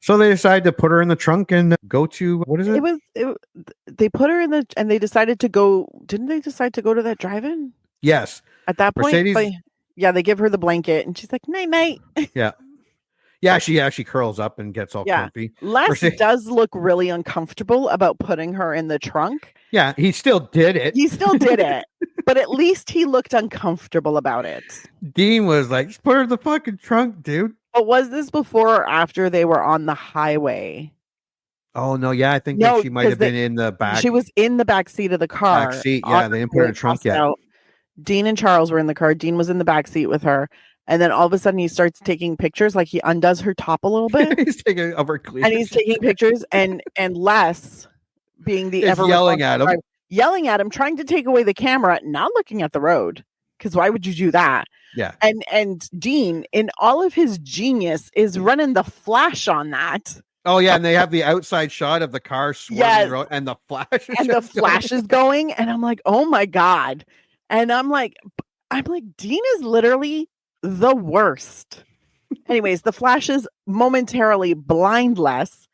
Speaker 2: So they decide to put her in the trunk and go to, what is it?
Speaker 1: They put her in the, and they decided to go, didn't they decide to go to that drive-in?
Speaker 2: Yes.
Speaker 1: At that point,
Speaker 2: Mercedes-
Speaker 1: yeah, they give her the blanket and she's like, night, night.
Speaker 2: Yeah, she actually curls up and gets all
Speaker 1: Yeah.
Speaker 2: comfy.
Speaker 1: Les
Speaker 2: Mercedes-
Speaker 1: does look really uncomfortable about putting her in the trunk.
Speaker 2: Yeah, he still did it.
Speaker 1: He still did it, but at least he looked uncomfortable about it.
Speaker 2: Dean was like, just put her in the fucking trunk, dude.
Speaker 1: But was this before or after they were on the highway?
Speaker 2: Oh, no, yeah, I think
Speaker 1: No,
Speaker 2: that she might have
Speaker 1: 'cause
Speaker 2: been in the back.
Speaker 1: She was in the back seat of the car.
Speaker 2: Back seat, yeah,
Speaker 1: on
Speaker 2: they
Speaker 1: her
Speaker 2: didn't put her in
Speaker 1: way
Speaker 2: the trunk
Speaker 1: passed
Speaker 2: yet.
Speaker 1: out. Dean and Charles were in the car. Dean was in the back seat with her. And then all of a sudden he starts taking pictures, like he undoes her top a little bit.
Speaker 2: He's taking over cleavage.
Speaker 1: And he's taking pictures, and Les, being the
Speaker 2: Is
Speaker 1: ever
Speaker 2: yelling at him.
Speaker 1: yelling at him, trying to take away the camera, not looking at the road. Because why would you do that?
Speaker 2: Yeah.
Speaker 1: And Dean, in all of his genius, is running the flash on that.
Speaker 2: Oh, yeah, and they have the outside shot of the car swerving
Speaker 1: Yes.
Speaker 2: the road, and the flash is
Speaker 1: And the
Speaker 2: just going.
Speaker 1: flash is going, and I'm like, oh my God. And I'm like, Dean is literally the worst. Anyways, the flashes momentarily blind Les.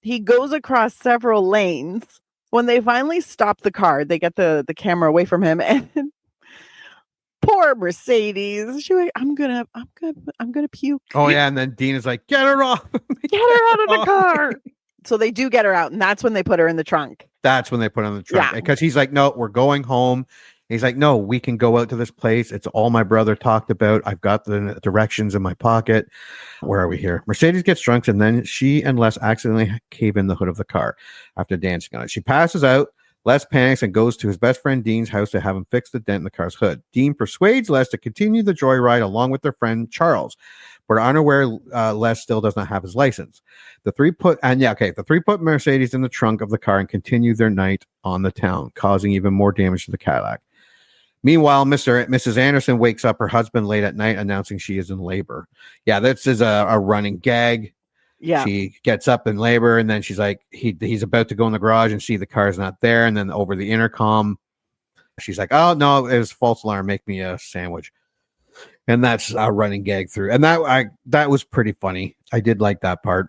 Speaker 1: He goes across several lanes. When they finally stop the car, they get the camera away from him, and poor Mercedes. She was like, I'm gonna puke.
Speaker 2: Oh, yeah, and then Dean is like, get her off.
Speaker 1: Get her out of the car. So they do get her out, and that's when they put her in the trunk.
Speaker 2: That's when they put her in the trunk.
Speaker 1: Yeah.
Speaker 2: Because he's like, no, we're going home. He's like, no, we can go out to this place. It's all my brother talked about. I've got the directions in my pocket. Where are we here? Mercedes gets drunk, and then she and Les accidentally cave in the hood of the car after dancing on it. She passes out. Les panics and goes to his best friend Dean's house to have him fix the dent in the car's hood. Dean persuades Les to continue the joyride along with their friend Charles, but unaware Les still does not have his license. The three put Mercedes in the trunk of the car and continue their night on the town, causing even more damage to the Cadillac. Meanwhile, Mrs. Anderson wakes up her husband late at night, announcing she is in labor. Yeah, this is a running gag.
Speaker 1: Yeah.
Speaker 2: She gets up in labor, and then she's like, he's about to go in the garage and see the car's not there. And then over the intercom, she's like, oh, no, it was a false alarm. Make me a sandwich. And that's a running gag through. And that was pretty funny. I did like that part.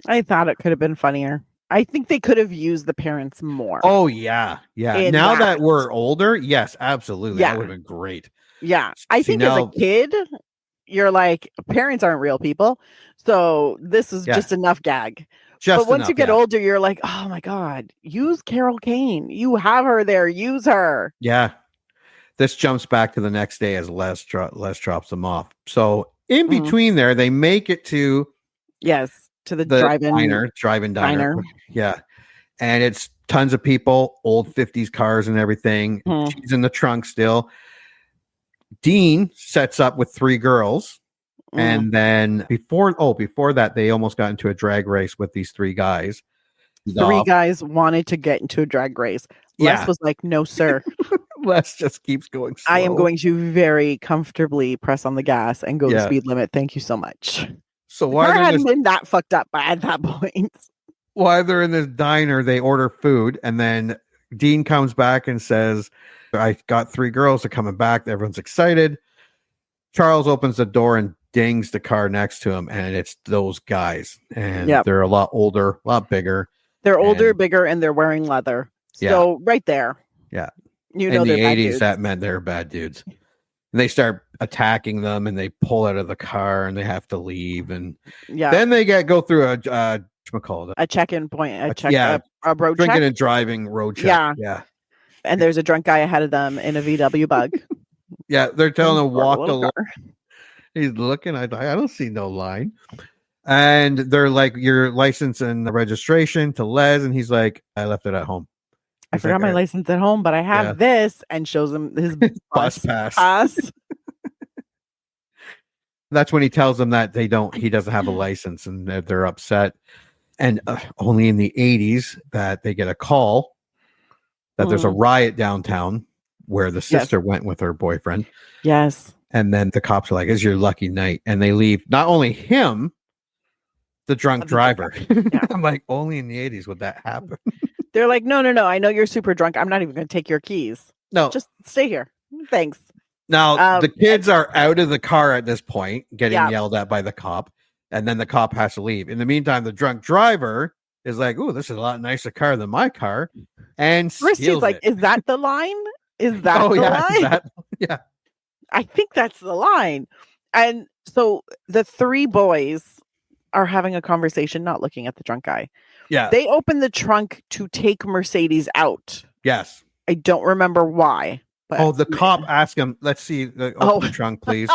Speaker 1: I thought it could have been funnier. I think they could have used the parents more.
Speaker 2: Oh, yeah. Yeah.
Speaker 1: In
Speaker 2: Now that
Speaker 1: that.
Speaker 2: we're older, yes, absolutely.
Speaker 1: Yeah.
Speaker 2: That would have been great.
Speaker 1: Yeah. I
Speaker 2: See,
Speaker 1: think
Speaker 2: now-
Speaker 1: as a kid, you're like, parents aren't real people. So this is
Speaker 2: Yeah.
Speaker 1: just enough gag.
Speaker 2: Just
Speaker 1: but once
Speaker 2: enough,
Speaker 1: you get
Speaker 2: yeah.
Speaker 1: older, you're like, oh my God, use Carol Kane. You have her there. Use her.
Speaker 2: Yeah. This jumps back to the next day as Les drops them off. So in
Speaker 1: Mhm.
Speaker 2: between there, they make it to
Speaker 1: Yes. To the
Speaker 2: the
Speaker 1: drive-in.
Speaker 2: drive-in diner.
Speaker 1: diner.
Speaker 2: Yeah. And it's tons of people, old 50s cars and everything.
Speaker 1: Mhm.
Speaker 2: She's in the trunk still. Dean sets up with three girls.
Speaker 1: Mm.
Speaker 2: And then before that, they almost got into a drag race with these three guys.
Speaker 1: Three guys wanted to get into a drag race.
Speaker 2: Yeah.
Speaker 1: Les was like, no, sir.
Speaker 2: Les just keeps going slow.
Speaker 1: I am going to very comfortably press on the gas and go the
Speaker 2: Yeah.
Speaker 1: speed limit. Thank you so much.
Speaker 2: So
Speaker 1: The
Speaker 2: while
Speaker 1: car
Speaker 2: they're, in
Speaker 1: hadn't
Speaker 2: this,
Speaker 1: been that fucked up at that point.
Speaker 2: while they're in this diner, they order food. And then Dean comes back and says, I got three girls are coming back. Everyone's excited. Charles opens the door and dings the car next to him, and it's those guys, and
Speaker 1: Yep.
Speaker 2: they're a lot older, a lot bigger.
Speaker 1: They're older,
Speaker 2: And-
Speaker 1: bigger, and they're wearing leather.
Speaker 2: Yeah.
Speaker 1: So right there.
Speaker 2: Yeah.
Speaker 1: You know
Speaker 2: In the
Speaker 1: they're bad
Speaker 2: 80s,
Speaker 1: dudes.
Speaker 2: that meant they're bad dudes. And they start attacking them, and they pull out of the car, and they have to leave, and
Speaker 1: Yeah.
Speaker 2: then they go through whatchamacallit,
Speaker 1: A check-in point, a check,
Speaker 2: yeah,
Speaker 1: a road
Speaker 2: drinking
Speaker 1: check.
Speaker 2: and driving road check.
Speaker 1: Yeah.
Speaker 2: Yeah.
Speaker 1: And there's a drunk guy ahead of them in a VW bug.
Speaker 2: Yeah. They're telling him
Speaker 1: Or a
Speaker 2: walk
Speaker 1: little
Speaker 2: along.
Speaker 1: car.
Speaker 2: He's looking. I don't see no line. And they're like, your license and the registration to Les. And he's like, I left it at home.
Speaker 1: I
Speaker 2: He's
Speaker 1: forgot
Speaker 2: like,
Speaker 1: my license at home, but I have
Speaker 2: Yeah.
Speaker 1: this, and shows him his
Speaker 2: Bus pass.
Speaker 1: pass.
Speaker 2: That's when he tells them that he doesn't have a license, and they're upset. And only in the 80s that they get a call that there's a riot downtown where the sister went with her boyfriend.
Speaker 1: Yes.
Speaker 2: And then the cops are like, it's your lucky night. And they leave not only him, the drunk
Speaker 1: The
Speaker 2: driver.
Speaker 1: Yeah.
Speaker 2: I'm like, only in the 80s would that happen.
Speaker 1: They're like, no. I know you're super drunk. I'm not even going to take your keys.
Speaker 2: No.
Speaker 1: Just stay here. Thanks.
Speaker 2: Now, the kids are out of the car at this point, getting
Speaker 1: Yeah.
Speaker 2: yelled at by the cop. And then the cop has to leave. In the meantime, the drunk driver is like, oh, this is a lot nicer car than my car. And
Speaker 1: Christy's
Speaker 2: steals
Speaker 1: like,
Speaker 2: it.
Speaker 1: is that the line? Is that
Speaker 2: Oh,
Speaker 1: the
Speaker 2: yeah.
Speaker 1: line?
Speaker 2: Yeah.
Speaker 1: I think that's the line. And so the three boys are having a conversation, not looking at the drunk guy.
Speaker 2: Yeah.
Speaker 1: They open the trunk to take Mercedes out.
Speaker 2: Yes.
Speaker 1: I don't remember why. But
Speaker 2: Oh, the cop asked him, let's see, open the trunk, please.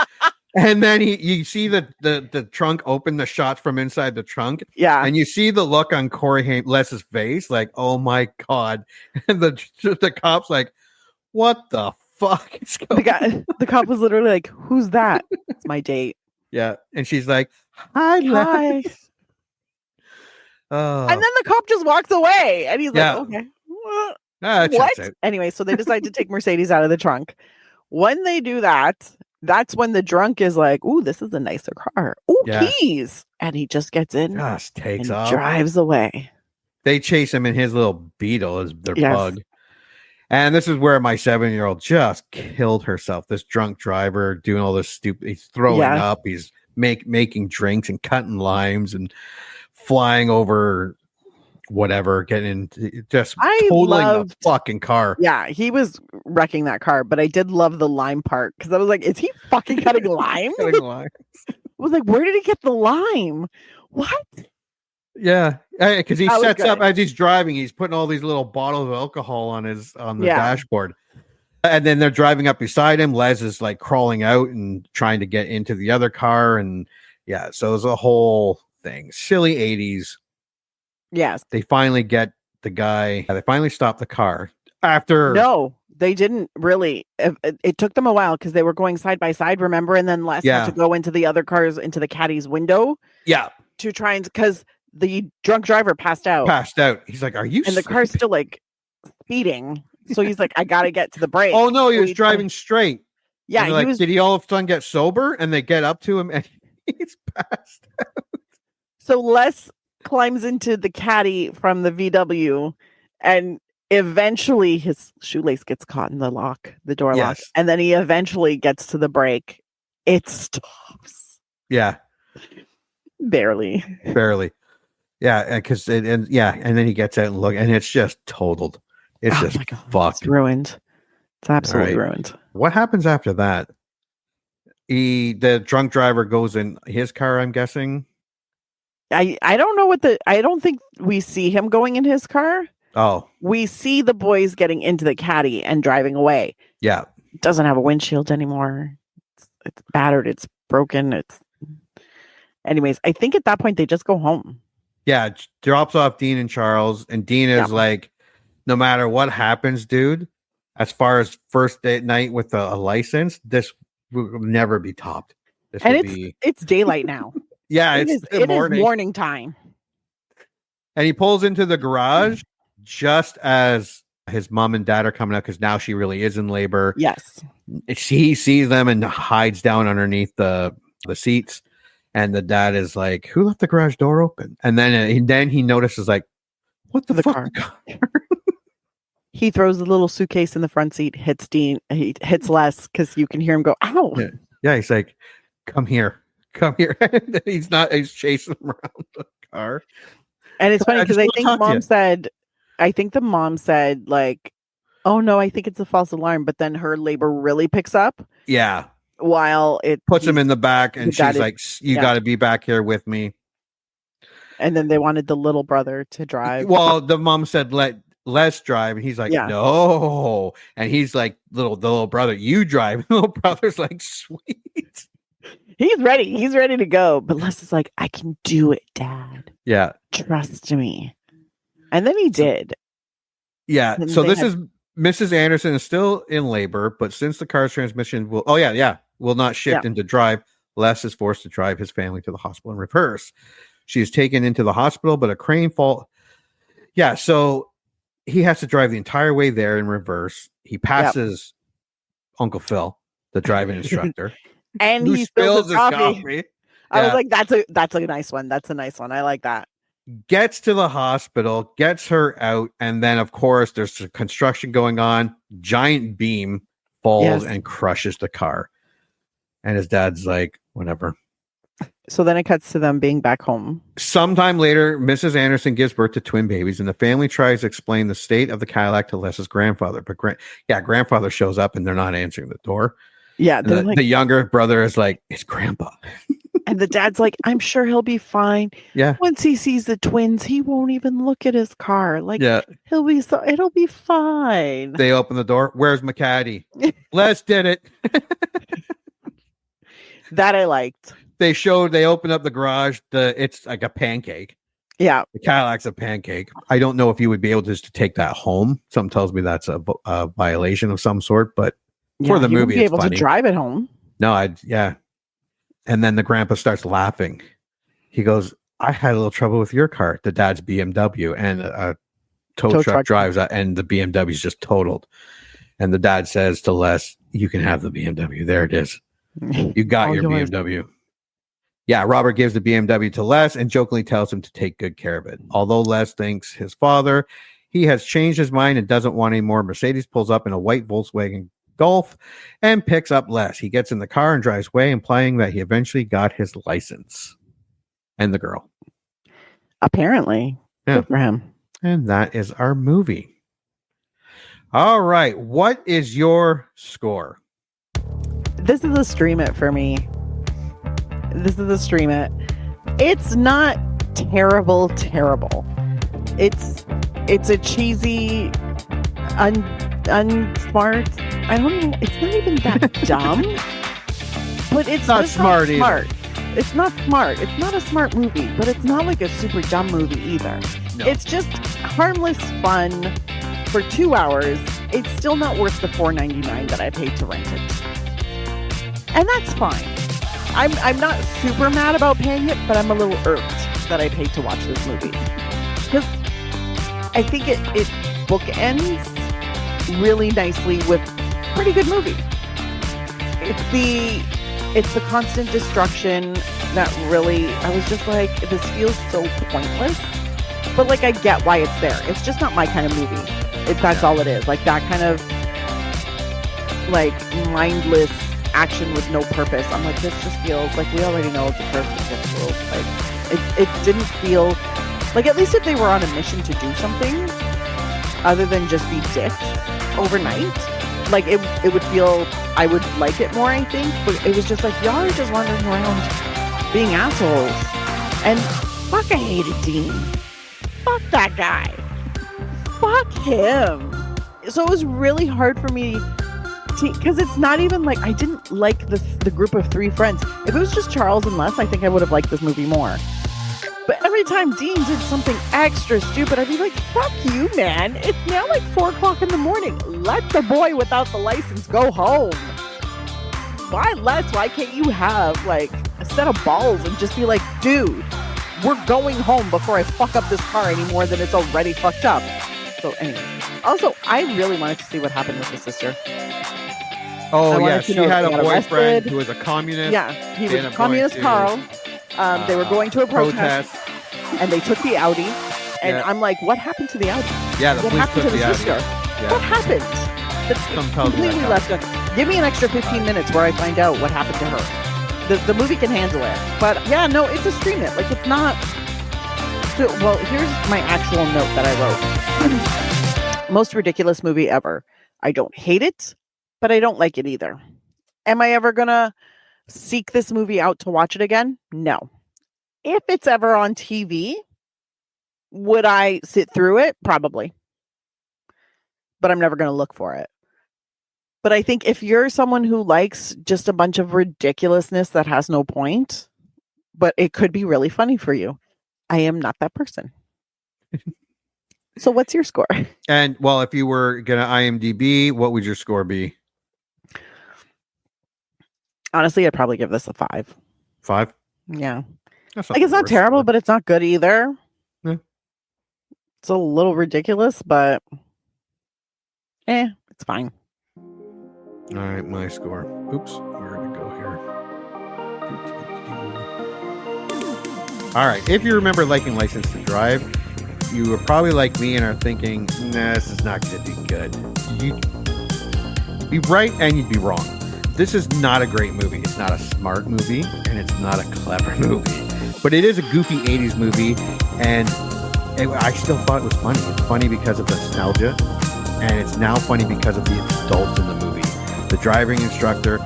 Speaker 2: And then you see the trunk open, the shots from inside the trunk.
Speaker 1: Yeah.
Speaker 2: And you see the look on Corey Les's face, like, oh my God. And the cop's like, what the fuck is going on?
Speaker 1: The cop was literally like, who's that? It's my date.
Speaker 2: Yeah. And she's like, hi,
Speaker 1: Hi.
Speaker 2: Les. Oh,
Speaker 1: And then the cop just walks away. And he's
Speaker 2: Yeah.
Speaker 1: like, okay.
Speaker 2: that
Speaker 1: What?
Speaker 2: checks out.
Speaker 1: Anyway, so they decide to take Mercedes out of the trunk. When they do that, that's when the drunk is like, ooh, this is a nicer car. Ooh,
Speaker 2: Yeah.
Speaker 1: keys. And he just gets in
Speaker 2: Just takes
Speaker 1: and
Speaker 2: off.
Speaker 1: drives away.
Speaker 2: They chase him in his little Beetle, as their
Speaker 1: Yes.
Speaker 2: bug. And this is where my 7-year-old just killed herself. This drunk driver doing all this stupid. He's throwing
Speaker 1: Yeah.
Speaker 2: up. He's making drinks and cutting limes and flying over whatever, getting just
Speaker 1: I
Speaker 2: totaling the
Speaker 1: loved-
Speaker 2: fucking car.
Speaker 1: Yeah, he was wrecking that car, but I did love the lime part because I was like, is he fucking cutting lime? I
Speaker 2: Cutting limes.
Speaker 1: was like, where did he get the lime? What?
Speaker 2: Yeah, because he
Speaker 1: That was
Speaker 2: sets up
Speaker 1: good.
Speaker 2: as he's driving. He's putting all these little bottles of alcohol on the
Speaker 1: Yeah.
Speaker 2: dashboard, and then they're driving up beside him. Les is like crawling out and trying to get into the other car, and yeah, so it's a whole thing. Silly 80s.
Speaker 1: Yes.
Speaker 2: They finally get the guy. They finally stop the car after.
Speaker 1: No, they didn't really. It took them a while because they were going side by side, remember? And then Les
Speaker 2: Yeah.
Speaker 1: had to go into the other cars, into the caddy's window
Speaker 2: Yeah,
Speaker 1: to try and, because the drunk driver passed out
Speaker 2: passed out. He's like, "Are you?"
Speaker 1: and the car's
Speaker 2: sleeping?"
Speaker 1: still like speeding. So he's like, I got to get to the brake.
Speaker 2: Oh no, he
Speaker 1: So
Speaker 2: was driving straight.
Speaker 1: Yeah,
Speaker 2: And
Speaker 1: he
Speaker 2: they're like,
Speaker 1: was.
Speaker 2: Did he all of a sudden get sober? And they get up to him, and he's passed.
Speaker 1: So Les climbs into the caddy from the VW, and eventually his shoelace gets caught in the lock, the door lock,
Speaker 2: Yes.
Speaker 1: and then he eventually gets to the brake. It stops
Speaker 2: Yeah,
Speaker 1: barely.
Speaker 2: barely. Yeah, because and then he gets out and look, and it's just totaled. It's
Speaker 1: Oh
Speaker 2: just
Speaker 1: my God,
Speaker 2: fucked.
Speaker 1: It's ruined. It's absolutely
Speaker 2: Right.
Speaker 1: ruined.
Speaker 2: What happens after that? The drunk driver goes in his car, I'm guessing.
Speaker 1: I don't know I don't think we see him going in his car.
Speaker 2: Oh,
Speaker 1: We see the boys getting into the caddy and driving away.
Speaker 2: yeah.
Speaker 1: It doesn't have a windshield anymore. It's battered. It's broken. Anyways, I think at that point they just go home.
Speaker 2: Yeah, drops off Dean and Charles, and Dean is
Speaker 1: Yeah.
Speaker 2: like, no matter what happens, dude, as far as first date night with a license, this will never be topped. This
Speaker 1: And
Speaker 2: will be
Speaker 1: it's daylight now.
Speaker 2: yeah,
Speaker 1: It
Speaker 2: it's
Speaker 1: is-
Speaker 2: the
Speaker 1: it is
Speaker 2: morning.
Speaker 1: morning time.
Speaker 2: And he pulls into the garage just as his mom and dad are coming out because now she really is in labor.
Speaker 1: Yes.
Speaker 2: He sees them and hides down underneath the seats. And the dad is like, "Who left the garage door open?" And then he notices, like, "What the fuck?"
Speaker 1: He throws a little suitcase in the front seat, hits Dean, he hits Les because you can hear him go, ow.
Speaker 2: Yeah. Yeah, he's like, "Come here, come here. He's chasing him around the car.
Speaker 1: And it's funny
Speaker 2: I
Speaker 1: because
Speaker 2: just
Speaker 1: I
Speaker 2: wanna
Speaker 1: think
Speaker 2: talk to you.
Speaker 1: the mom said like, oh no, I think it's a false alarm. But then her labor really picks up
Speaker 2: Yeah.
Speaker 1: while it
Speaker 2: Puts him in the back and
Speaker 1: his dad
Speaker 2: she's
Speaker 1: is-
Speaker 2: like, you
Speaker 1: yeah.
Speaker 2: got to be back here with me.
Speaker 1: And then they wanted the little brother to drive.
Speaker 2: Well, the mom said, let Les drive. And he's like,
Speaker 1: Yeah.
Speaker 2: no. And he's like, the little brother, you drive. And the little brother's like, sweet.
Speaker 1: He's ready. He's ready to go. But Les is like, I can do it, Dad.
Speaker 2: Yeah.
Speaker 1: Trust me. And then he did.
Speaker 2: Yeah.
Speaker 1: And
Speaker 2: So
Speaker 1: they
Speaker 2: this
Speaker 1: had-
Speaker 2: is Mrs. Anderson is still in labor, but since the car's transmission will not shift into drive, Les is forced to drive his family to the hospital in reverse. She is taken into the hospital, but a crane fall. Yeah. So he has to drive the entire way there in reverse. He passes Uncle Phil, the driving instructor.
Speaker 1: And
Speaker 2: who
Speaker 1: he spills his coffee. I was
Speaker 2: Yeah.
Speaker 1: like, that's a nice one. That's a nice one. I like that.
Speaker 2: Gets to the hospital, gets her out, and then of course there's some construction going on. Giant beam falls
Speaker 1: Yes.
Speaker 2: and crushes the car. And his dad's like, whatever.
Speaker 1: So then it cuts to them being back home.
Speaker 2: Sometime later, Mrs. Anderson gives birth to twin babies, and the family tries to explain the state of the Cadillac to Les's grandfather. But grandfather shows up and they're not answering the door.
Speaker 1: Yeah.
Speaker 2: And
Speaker 1: They're like,
Speaker 2: the younger brother is like, it's grandpa.
Speaker 1: and the dad's like, I'm sure he'll be fine.
Speaker 2: Yeah.
Speaker 1: Once he sees the twins, he won't even look at his car. Like,
Speaker 2: Yeah.
Speaker 1: it'll be fine.
Speaker 2: They open the door. Where's McCaddy? Les did it.
Speaker 1: That I liked.
Speaker 2: They open up the garage. It's like a pancake.
Speaker 1: Yeah.
Speaker 2: The Cadillac's a pancake. I don't know if you would be able just to take that home. Something tells me that's a violation of some sort, but for the
Speaker 1: he won't
Speaker 2: movie,
Speaker 1: be
Speaker 2: it's
Speaker 1: able
Speaker 2: funny.
Speaker 1: to drive it home.
Speaker 2: No, yeah. And then the grandpa starts laughing. He goes, I had a little trouble with your car. The dad's BMW, and a tow truck drives that, and the BMW's just totaled. And the dad says to Les, you can have the BMW. There it is. You got
Speaker 1: All
Speaker 2: your
Speaker 1: yours.
Speaker 2: BMW. Yeah, Robert gives the BMW to Les and jokingly tells him to take good care of it. Although Les thinks his father, he has changed his mind and doesn't want any more. Mercedes pulls up in a white Volkswagen Golf and picks up Les. He gets in the car and drives away, implying that he eventually got his license. And the girl.
Speaker 1: Apparently.
Speaker 2: Yeah.
Speaker 1: Good for him.
Speaker 2: And that is our movie. All right. What is your score?
Speaker 1: This is a stream it for me. This is a stream it. It's not terrible. It's a cheesy, unsmart. I don't know. It's not even that dumb. But it's
Speaker 2: Not
Speaker 1: just
Speaker 2: smart either.
Speaker 1: smart. It's not smart. It's not a smart movie, but it's not like a super dumb movie either.
Speaker 2: No.
Speaker 1: It's just harmless fun for 2 hours. It's still not worth the $4.99 that I paid to rent it. And that's fine. I'm not super mad about paying it, but I'm a little irked that I paid to watch this movie. Because I think it bookends really nicely with pretty good movie. It's the constant destruction that really, I was just like, this feels so pointless. But like, I get why it's there. It's just not my kind of movie. That's all it is. Like that kind of like mindless action with no purpose. I'm like, this just feels like we already know it's a perfect world. Like it didn't feel like, at least if they were on a mission to do something other than just be dicks overnight, like it would feel, I would like it more, I think. But it was just like, y'all are just wandering around being assholes. And fuck, I hated Dean. Fuck that guy. Fuck him. So it was really hard for me because it's not even like, I didn't like the group of three friends. If it was just Charles and Les, I think I would have liked this movie more. But every time Dean did something extra stupid, I'd be like, fuck you, man. It's now like 4 o'clock in the morning. Let the boy without the license go home. Why, Les? Why can't you have like a set of balls and just be like, dude, we're going home before I fuck up this car any more than it's already fucked up. So anyway, also, I really wanted to see what happened with his sister.
Speaker 2: Oh,
Speaker 1: I
Speaker 2: yeah.
Speaker 1: wanted to
Speaker 2: She
Speaker 1: know if
Speaker 2: had
Speaker 1: they
Speaker 2: a
Speaker 1: got
Speaker 2: boyfriend
Speaker 1: arrested.
Speaker 2: who was a communist.
Speaker 1: Yeah, he
Speaker 2: They ended
Speaker 1: was
Speaker 2: up
Speaker 1: communist
Speaker 2: going
Speaker 1: Carl.
Speaker 2: to,
Speaker 1: They were going to a protest, and they took the Audi. And
Speaker 2: Yeah.
Speaker 1: I'm like, what happened to the Audi?
Speaker 2: Yeah, the
Speaker 1: What
Speaker 2: police
Speaker 1: happened
Speaker 2: took
Speaker 1: to the
Speaker 2: the Audi.
Speaker 1: sister?
Speaker 2: Yeah.
Speaker 1: What happened? That's
Speaker 2: Some tells me that
Speaker 1: completely left. Give me an extra 15 minutes where I find out what happened to her. The movie can handle it. But yeah, no, it's a stream it. Like, it's not. So, well, here's my actual note that I wrote. Most ridiculous movie ever. I don't hate it, but I don't like it either. Am I ever gonna seek this movie out to watch it again? No. If it's ever on TV, would I sit through it? Probably. But I'm never going to look for it. But I think if you're someone who likes just a bunch of ridiculousness that has no point, but it could be really funny for you, I am not that person. So what's your score?
Speaker 2: And well, if you were going to IMDb, what would your score be?
Speaker 1: Honestly, I'd probably give this a 5.
Speaker 2: 5?
Speaker 1: Yeah.
Speaker 2: That's
Speaker 1: Like, it's not terrible, but it's not good either.
Speaker 2: Yeah.
Speaker 1: It's a little ridiculous, but it's fine.
Speaker 2: All right, my score. Oops, where did it go here? All right, if you remember liking License to Drive, you were probably like me and are thinking, nah, this is not going to be good. You'd be right and you'd be wrong. This is not a great movie. It's not a smart movie, and it's not a clever movie. But it is a goofy 80s movie, and I still thought it was funny. It's funny because of the nostalgia, and it's now funny because of the adults in the movie. The driving instructor,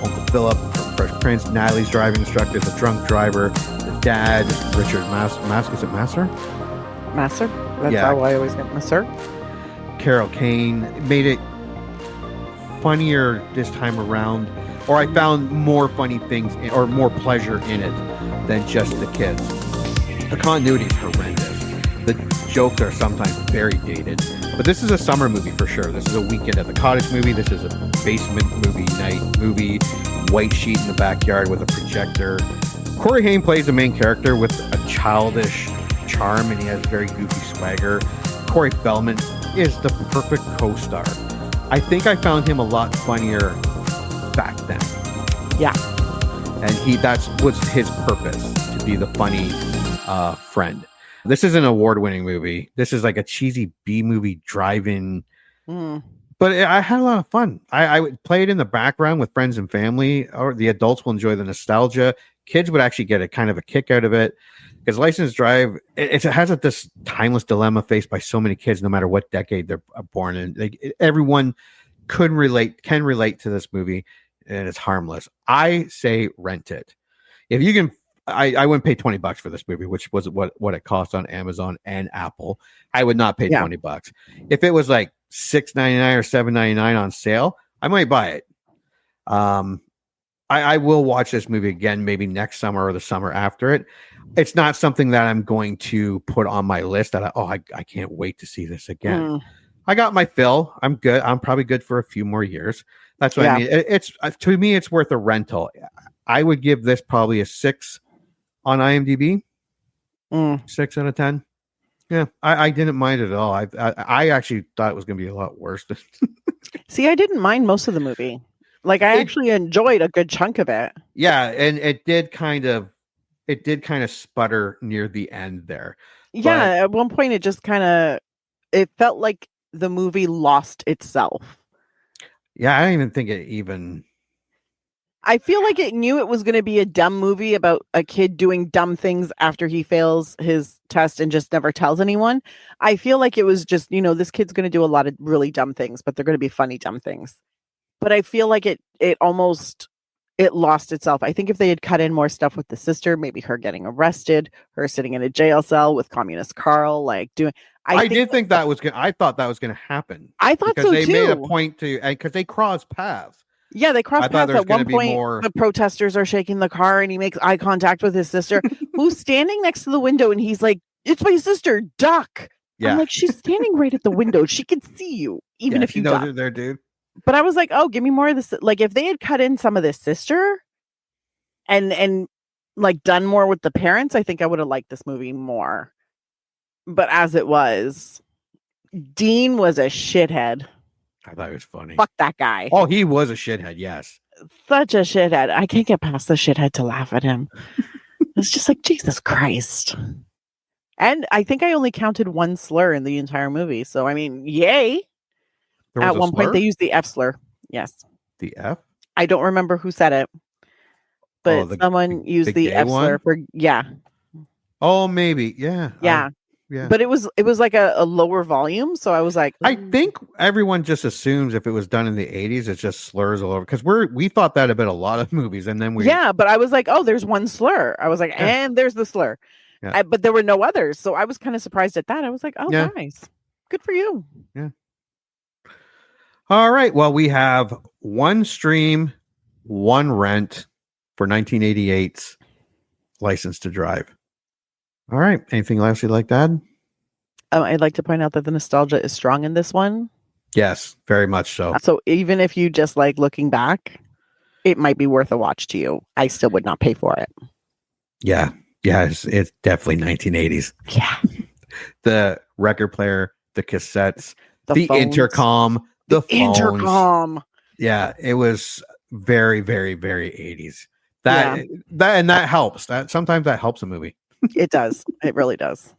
Speaker 2: Uncle Philip from Fresh Prince, Natalie's driving instructor, the drunk driver, the dad, Richard is it Masser?
Speaker 1: Masser? That's how I always get Masser.
Speaker 2: Carol Kane made it funnier this time around, or I found more funny things or more pleasure in it than just the kids. The continuity is horrendous. The jokes are sometimes very dated, but this is a summer movie for sure. This is a weekend at the cottage movie. This is a basement movie night movie, white sheet in the backyard with a projector. Corey Haim plays the main character with a childish charm, and he has very goofy swagger. Corey Feldman is the perfect co-star. I think I found him a lot funnier back then.
Speaker 1: Yeah.
Speaker 2: And that was his purpose, to be the funny friend. This is an award-winning movie. This is like a cheesy B-movie drive-in. But I had a lot of fun. I would play it in the background with friends and family, or the adults will enjoy the nostalgia. Kids would actually get a kind of a kick out of it. Because License Drive, it has this timeless dilemma faced by so many kids, no matter what decade they're born in. Everyone can relate to this movie, and it's harmless. I say rent it. If you can, I wouldn't pay $20 for this movie, which was what it cost on Amazon and Apple. I would not pay $20. If it was like $6.99 or $7.99 on sale, I might buy it. I will watch this movie again, maybe next summer or the summer after it. It's not something that I'm going to put on my list that I can't wait to see this again. I got my fill. I'm good. I'm probably good for a few more years. That's what I mean. It's to me, it's worth a rental. I would give this probably a 6 on IMDb. 6 out of 10. Yeah, I didn't mind it at all. I actually thought it was going to be a lot worse.
Speaker 1: See, I didn't mind most of the movie. Like, I actually enjoyed a good chunk of it.
Speaker 2: Yeah, and it did kind of sputter near the end there.
Speaker 1: Yeah, at one point it just it felt like the movie lost itself.
Speaker 2: Yeah, I don't even think it even.
Speaker 1: I feel like it knew it was going to be a dumb movie about a kid doing dumb things after he fails his test and just never tells anyone. I feel like it was just, this kid's going to do a lot of really dumb things, but they're going to be funny dumb things. But I feel like it lost itself. I think if they had cut in more stuff with the sister, maybe her getting arrested, her sitting in a jail cell with Communist Carl, like doing. I thought that was going to happen. I thought so too.
Speaker 2: Because they made a point because they crossed paths.
Speaker 1: Yeah, they cross paths at one point. The protesters are shaking the car, and he makes eye contact with his sister, who's standing next to the window, and he's like, "It's my sister, duck." Yeah. I'm like, she's standing right at the window. She can see you, even if you
Speaker 2: know they're there, dude.
Speaker 1: But I was like, oh, give me more of this. Like, if they had cut in some of this sister, and like done more with the parents, I think I would have liked this movie more. But as it was, Dean was a shithead.
Speaker 2: I thought it was funny.
Speaker 1: Fuck that guy.
Speaker 2: Oh, he was a shithead, yes.
Speaker 1: Such a shithead. I can't get past the shithead to laugh at him. It's just like, Jesus Christ. And I think I only counted one slur in the entire movie. So, I mean, yay. At one point, they used the F slur. Yes.
Speaker 2: The F?
Speaker 1: I don't remember who said it. but
Speaker 2: the
Speaker 1: someone used
Speaker 2: the
Speaker 1: the
Speaker 2: gay
Speaker 1: F slur
Speaker 2: one?
Speaker 1: for yeah.
Speaker 2: Oh, maybe. Yeah.
Speaker 1: Yeah.
Speaker 2: Yeah.
Speaker 1: But it was like a lower volume, so I was like,
Speaker 2: I think everyone just assumes if it was done in the 80s, it's just slurs all over. Because we thought that about a lot of movies, and then
Speaker 1: yeah, but I was like, oh, there's one slur. I was like,
Speaker 2: Yeah.
Speaker 1: and there's the slur.
Speaker 2: Yeah.
Speaker 1: But there were no others, so I was kind of surprised at that. I was like, oh,
Speaker 2: Yeah.
Speaker 1: nice, good for you.
Speaker 2: All right. Well, we have one stream, one rent for 1988's License to Drive. All right. Anything else you'd like to add?
Speaker 1: I'd like to point out that the nostalgia is strong in this one.
Speaker 2: Yes, very much so.
Speaker 1: So even if you just like looking back, it might be worth a watch to you. I still would not pay for it.
Speaker 2: Yeah. Yeah. It's definitely 1980s.
Speaker 1: Yeah.
Speaker 2: The record player, the cassettes, the
Speaker 1: phones.
Speaker 2: intercom, the phones.
Speaker 1: Intercom.
Speaker 2: Yeah. It was very, very, very 80s. That helps. That sometimes that helps a movie.
Speaker 1: It does. It really does.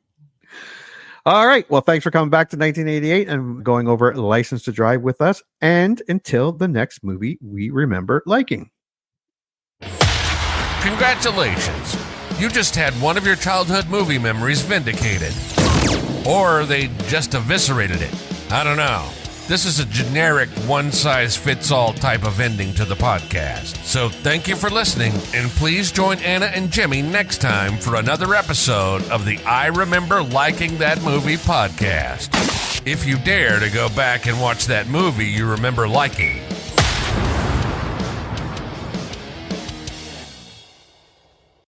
Speaker 2: All right. Well, thanks for coming back to 1988 and going over License to Drive with us. And until the next movie we remember liking.
Speaker 3: Congratulations. You just had one of your childhood movie memories vindicated. Or they just eviscerated it. I don't know. This is a generic one-size-fits-all type of ending to the podcast. So thank you for listening, and please join Anna and Jimmy next time for another episode of the I Remember Liking That Movie podcast. If you dare to go back and watch that movie you remember liking,